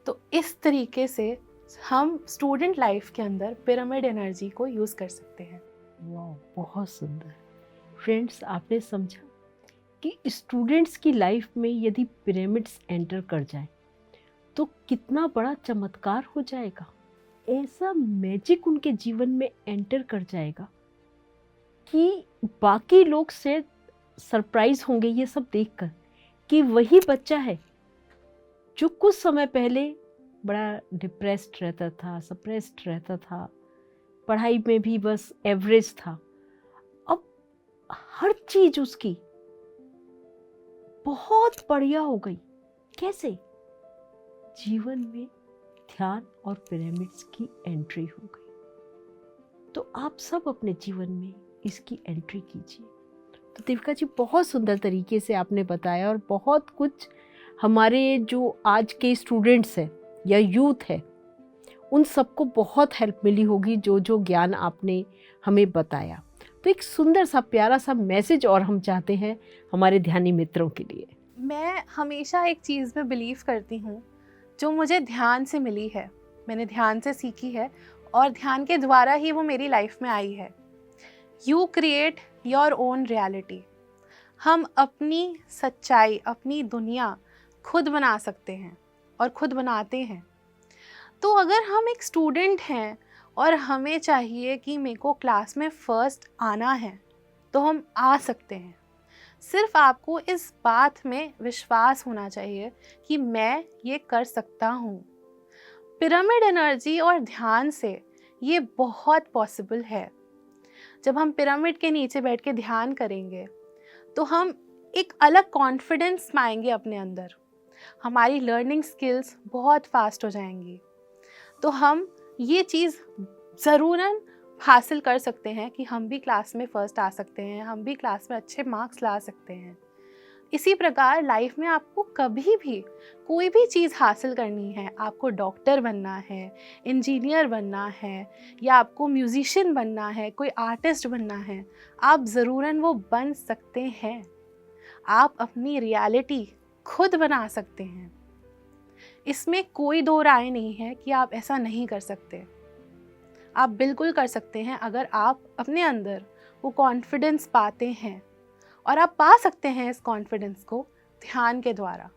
तो इस तरीके से हम स्टूडेंट लाइफ के अंदर पिरामिड एनर्जी को यूज़ कर सकते हैं। वाह, बहुत सुंदर। फ्रेंड्स, आपने समझा कि स्टूडेंट्स की लाइफ में यदि पिरामिड्स एंटर कर जाए तो कितना बड़ा चमत्कार हो जाएगा। ऐसा मैजिक उनके जीवन में एंटर कर जाएगा कि बाकी लोग से सरप्राइज होंगे ये सब देखकर कि वही बच्चा है जो कुछ समय पहले बड़ा डिप्रेस्ड रहता था, सप्रेस्ड रहता था, पढ़ाई में भी बस एवरेज था। अब हर चीज उसकी बहुत बढ़िया हो गई। कैसे? जीवन में ध्यान और पिरामिड्स की एंट्री हो गई। तो आप सब अपने जीवन में इसकी एंट्री कीजिए। तो देविका जी, बहुत सुंदर तरीके से आपने बताया और बहुत कुछ हमारे जो आज के स्टूडेंट्स हैं या यूथ है उन सबको बहुत हेल्प मिली होगी जो जो ज्ञान आपने हमें बताया। तो एक सुंदर सा प्यारा सा मैसेज और हम चाहते हैं हमारे ध्यानी मित्रों के लिए। मैं हमेशा एक चीज़ में बिलीव करती हूँ जो मुझे ध्यान से मिली है, मैंने ध्यान से सीखी है और ध्यान के द्वारा ही वो मेरी लाइफ में आई है। You create your own reality. हम अपनी सच्चाई, अपनी दुनिया खुद बना सकते हैं और खुद बनाते हैं। तो अगर हम एक स्टूडेंट हैं और हमें चाहिए कि मेरे को क्लास में फ़र्स्ट आना है, तो हम आ सकते हैं। सिर्फ आपको इस बात में विश्वास होना चाहिए कि मैं ये कर सकता हूँ। पिरामिड एनर्जी और ध्यान से ये बहुत पॉसिबल है। जब हम पिरामिड के नीचे बैठ के ध्यान करेंगे तो हम एक अलग कॉन्फिडेंस पाएंगे अपने अंदर। हमारी लर्निंग स्किल्स बहुत फास्ट हो जाएंगी। तो हम ये चीज़ ज़रूरन हासिल कर सकते हैं कि हम भी क्लास में फ़र्स्ट आ सकते हैं, हम भी क्लास में अच्छे मार्क्स ला सकते हैं। इसी प्रकार लाइफ में आपको कभी भी कोई भी चीज़ हासिल करनी है, आपको डॉक्टर बनना है, इंजीनियर बनना है या आपको म्यूज़िशियन बनना है, कोई आर्टिस्ट बनना है, आप ज़रूरन वो बन सकते हैं। आप अपनी रियलिटी खुद बना सकते हैं। इसमें कोई दो राय नहीं है कि आप ऐसा नहीं कर सकते। आप बिल्कुल कर सकते हैं अगर आप अपने अंदर वो कॉन्फिडेंस पाते हैं, और आप पा सकते हैं इस कॉन्फिडेंस को ध्यान के द्वारा।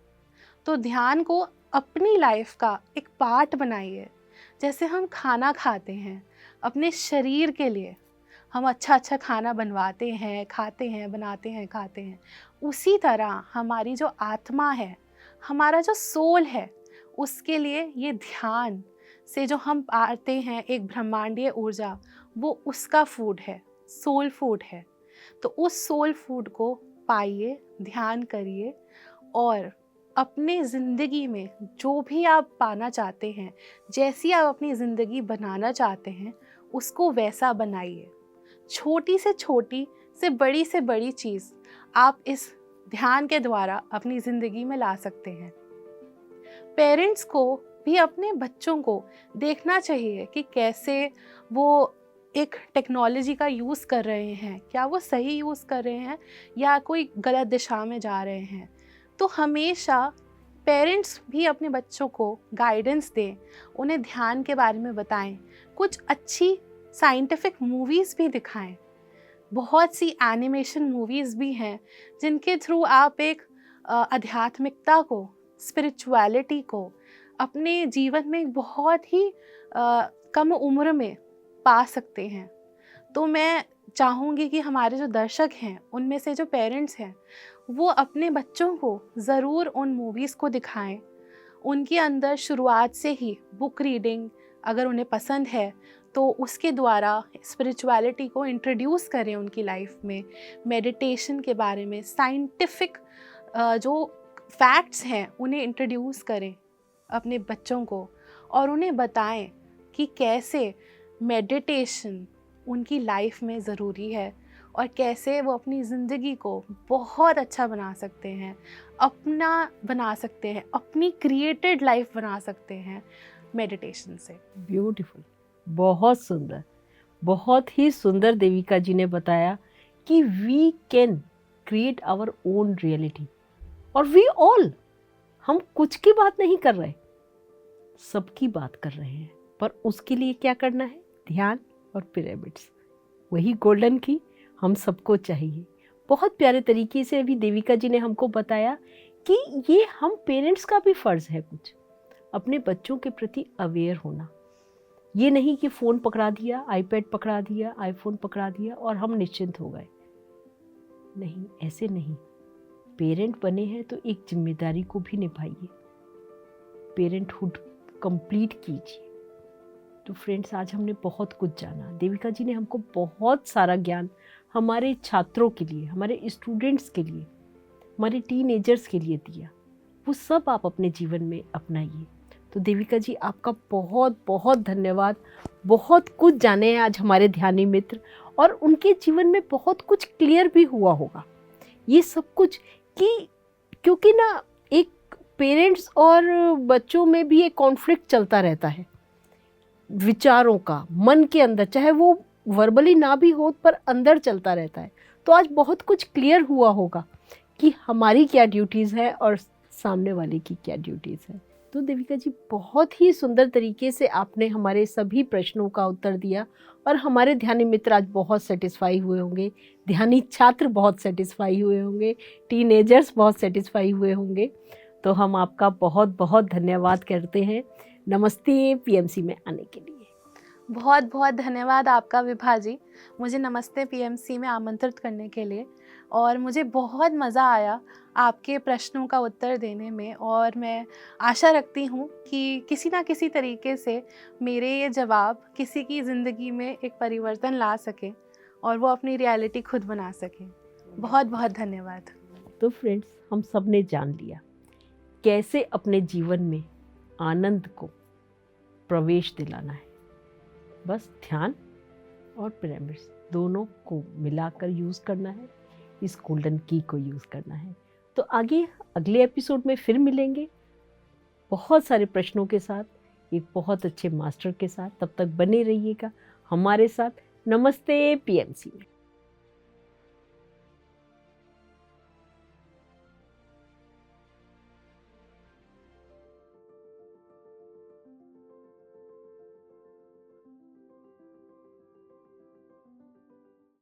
तो ध्यान को अपनी लाइफ का एक पार्ट बनाइए। जैसे हम खाना खाते हैं अपने शरीर के लिए, हम अच्छा अच्छा खाना बनवाते हैं, खाते हैं, बनाते हैं, खाते हैं, उसी तरह हमारी जो आत्मा है, हमारा जो सोल है, उसके लिए ये ध्यान से जो हम पाते हैं एक ब्रह्मांडीय ऊर्जा, वो उसका फूड है, सोल फूड है। तो उस सोल फूड को पाइए, ध्यान करिए और अपने ज़िंदगी में जो भी आप पाना चाहते हैं, जैसी आप अपनी ज़िंदगी बनाना चाहते हैं, उसको वैसा बनाइए। छोटी से बड़ी चीज़ आप इस ध्यान के द्वारा अपनी ज़िंदगी में ला सकते हैं। पेरेंट्स को भी अपने बच्चों को देखना चाहिए कि कैसे वो एक टेक्नोलॉजी का यूज़ कर रहे हैं, क्या वो सही यूज़ कर रहे हैं या कोई गलत दिशा में जा रहे हैं। तो हमेशा पेरेंट्स भी अपने बच्चों को गाइडेंस दें, उन्हें ध्यान के बारे में बताएं, कुछ अच्छी साइंटिफिक मूवीज़ भी दिखाएं। बहुत सी एनिमेशन मूवीज़ भी हैं जिनके थ्रू आप एक आध्यात्मिकता को, स्पिरिचुअलिटी को अपने जीवन में बहुत ही कम उम्र में पा सकते हैं। तो मैं चाहूँगी कि हमारे जो दर्शक हैं, उनमें से जो पेरेंट्स हैं, वो अपने बच्चों को ज़रूर उन मूवीज़ को दिखाएं। उनके अंदर शुरुआत से ही बुक रीडिंग अगर उन्हें पसंद है तो उसके द्वारा स्पिरिचुअलिटी को इंट्रोड्यूस करें उनकी लाइफ में। मेडिटेशन के बारे में साइंटिफिक जो फैक्ट्स हैं उन्हें इंट्रोड्यूस करें अपने बच्चों को और उन्हें बताएं कि कैसे मेडिटेशन उनकी लाइफ में ज़रूरी है और कैसे वो अपनी ज़िंदगी को बहुत अच्छा बना सकते हैं, अपना बना सकते हैं, अपनी क्रिएटेड लाइफ बना सकते हैं मेडिटेशन से। ब्यूटीफुल, बहुत सुंदर, बहुत ही सुंदर देविका जी ने बताया कि we can create our own reality. और वी ऑल, हम कुछ की बात नहीं कर रहे, सबकी बात कर रहे हैं। पर उसके लिए क्या करना है? ध्यान और पिरामिड्स, वही गोल्डन की हम सबको चाहिए। बहुत प्यारे तरीके से अभी देविका जी ने हमको बताया कि ये हम पेरेंट्स का भी फ़र्ज़ है कुछ अपने बच्चों के प्रति अवेयर होना। ये नहीं कि फ़ोन पकड़ा दिया, आईपैड पकड़ा दिया, आईफोन पकड़ा दिया और हम निश्चिंत हो गए। नहीं, ऐसे नहीं। पेरेंट बने हैं तो एक जिम्मेदारी को भी निभाइए, पेरेंटहुड कंप्लीट कीजिए। तो फ्रेंड्स, आज हमने बहुत कुछ जाना। देविका जी ने हमको बहुत सारा ज्ञान हमारे छात्रों के लिए, हमारे स्टूडेंट्स के लिए, हमारे टीनेजर्स के लिए दिया। वो सब आप अपने जीवन में अपनाइए। तो देविका जी, आपका बहुत बहुत धन्यवाद। बहुत कुछ जाने हैं आज हमारे ध्यानी मित्र, और उनके जीवन में बहुत कुछ क्लियर भी हुआ होगा। ये सब कुछ कि क्योंकि ना एक पेरेंट्स और बच्चों में भी एक कॉन्फ्लिक्ट चलता रहता है विचारों का, मन के अंदर, चाहे वो वर्बली ना भी हो पर अंदर चलता रहता है। तो आज बहुत कुछ क्लियर हुआ होगा कि हमारी क्या ड्यूटीज़ है और सामने वाले की क्या ड्यूटीज़ है। तो देविका जी, बहुत ही सुंदर तरीके से आपने हमारे सभी प्रश्नों का उत्तर दिया, और हमारे ध्यानी मित्र आज बहुत सेटिस्फाई हुए होंगे, ध्यानी छात्र बहुत सेटिस्फाई हुए होंगे, टीनेजर्स बहुत सेटिस्फाई हुए होंगे। तो हम आपका बहुत बहुत धन्यवाद करते हैं नमस्ते पीएमसी में आने के लिए। बहुत बहुत धन्यवाद आपका विभा जी, मुझे नमस्ते पीएमसी में आमंत्रित करने के लिए। और मुझे बहुत मज़ा आया आपके प्रश्नों का उत्तर देने में, और मैं आशा रखती हूँ कि किसी ना किसी तरीके से मेरे ये जवाब किसी की ज़िंदगी में एक परिवर्तन ला सके और वो अपनी रियलिटी खुद बना सके। बहुत बहुत धन्यवाद। तो फ्रेंड्स, हम सब ने जान लिया कैसे अपने जीवन में आनंद को प्रवेश दिलाना है। बस ध्यान और पिरामिड्स दोनों को मिलाकर यूज़ करना है, इस गोल्डन की को यूज़ करना है। तो आगे अगले एपिसोड में फिर मिलेंगे बहुत सारे प्रश्नों के साथ, एक बहुत अच्छे मास्टर के साथ। तब तक बने रहिएगा हमारे साथ नमस्ते पीएमसी में।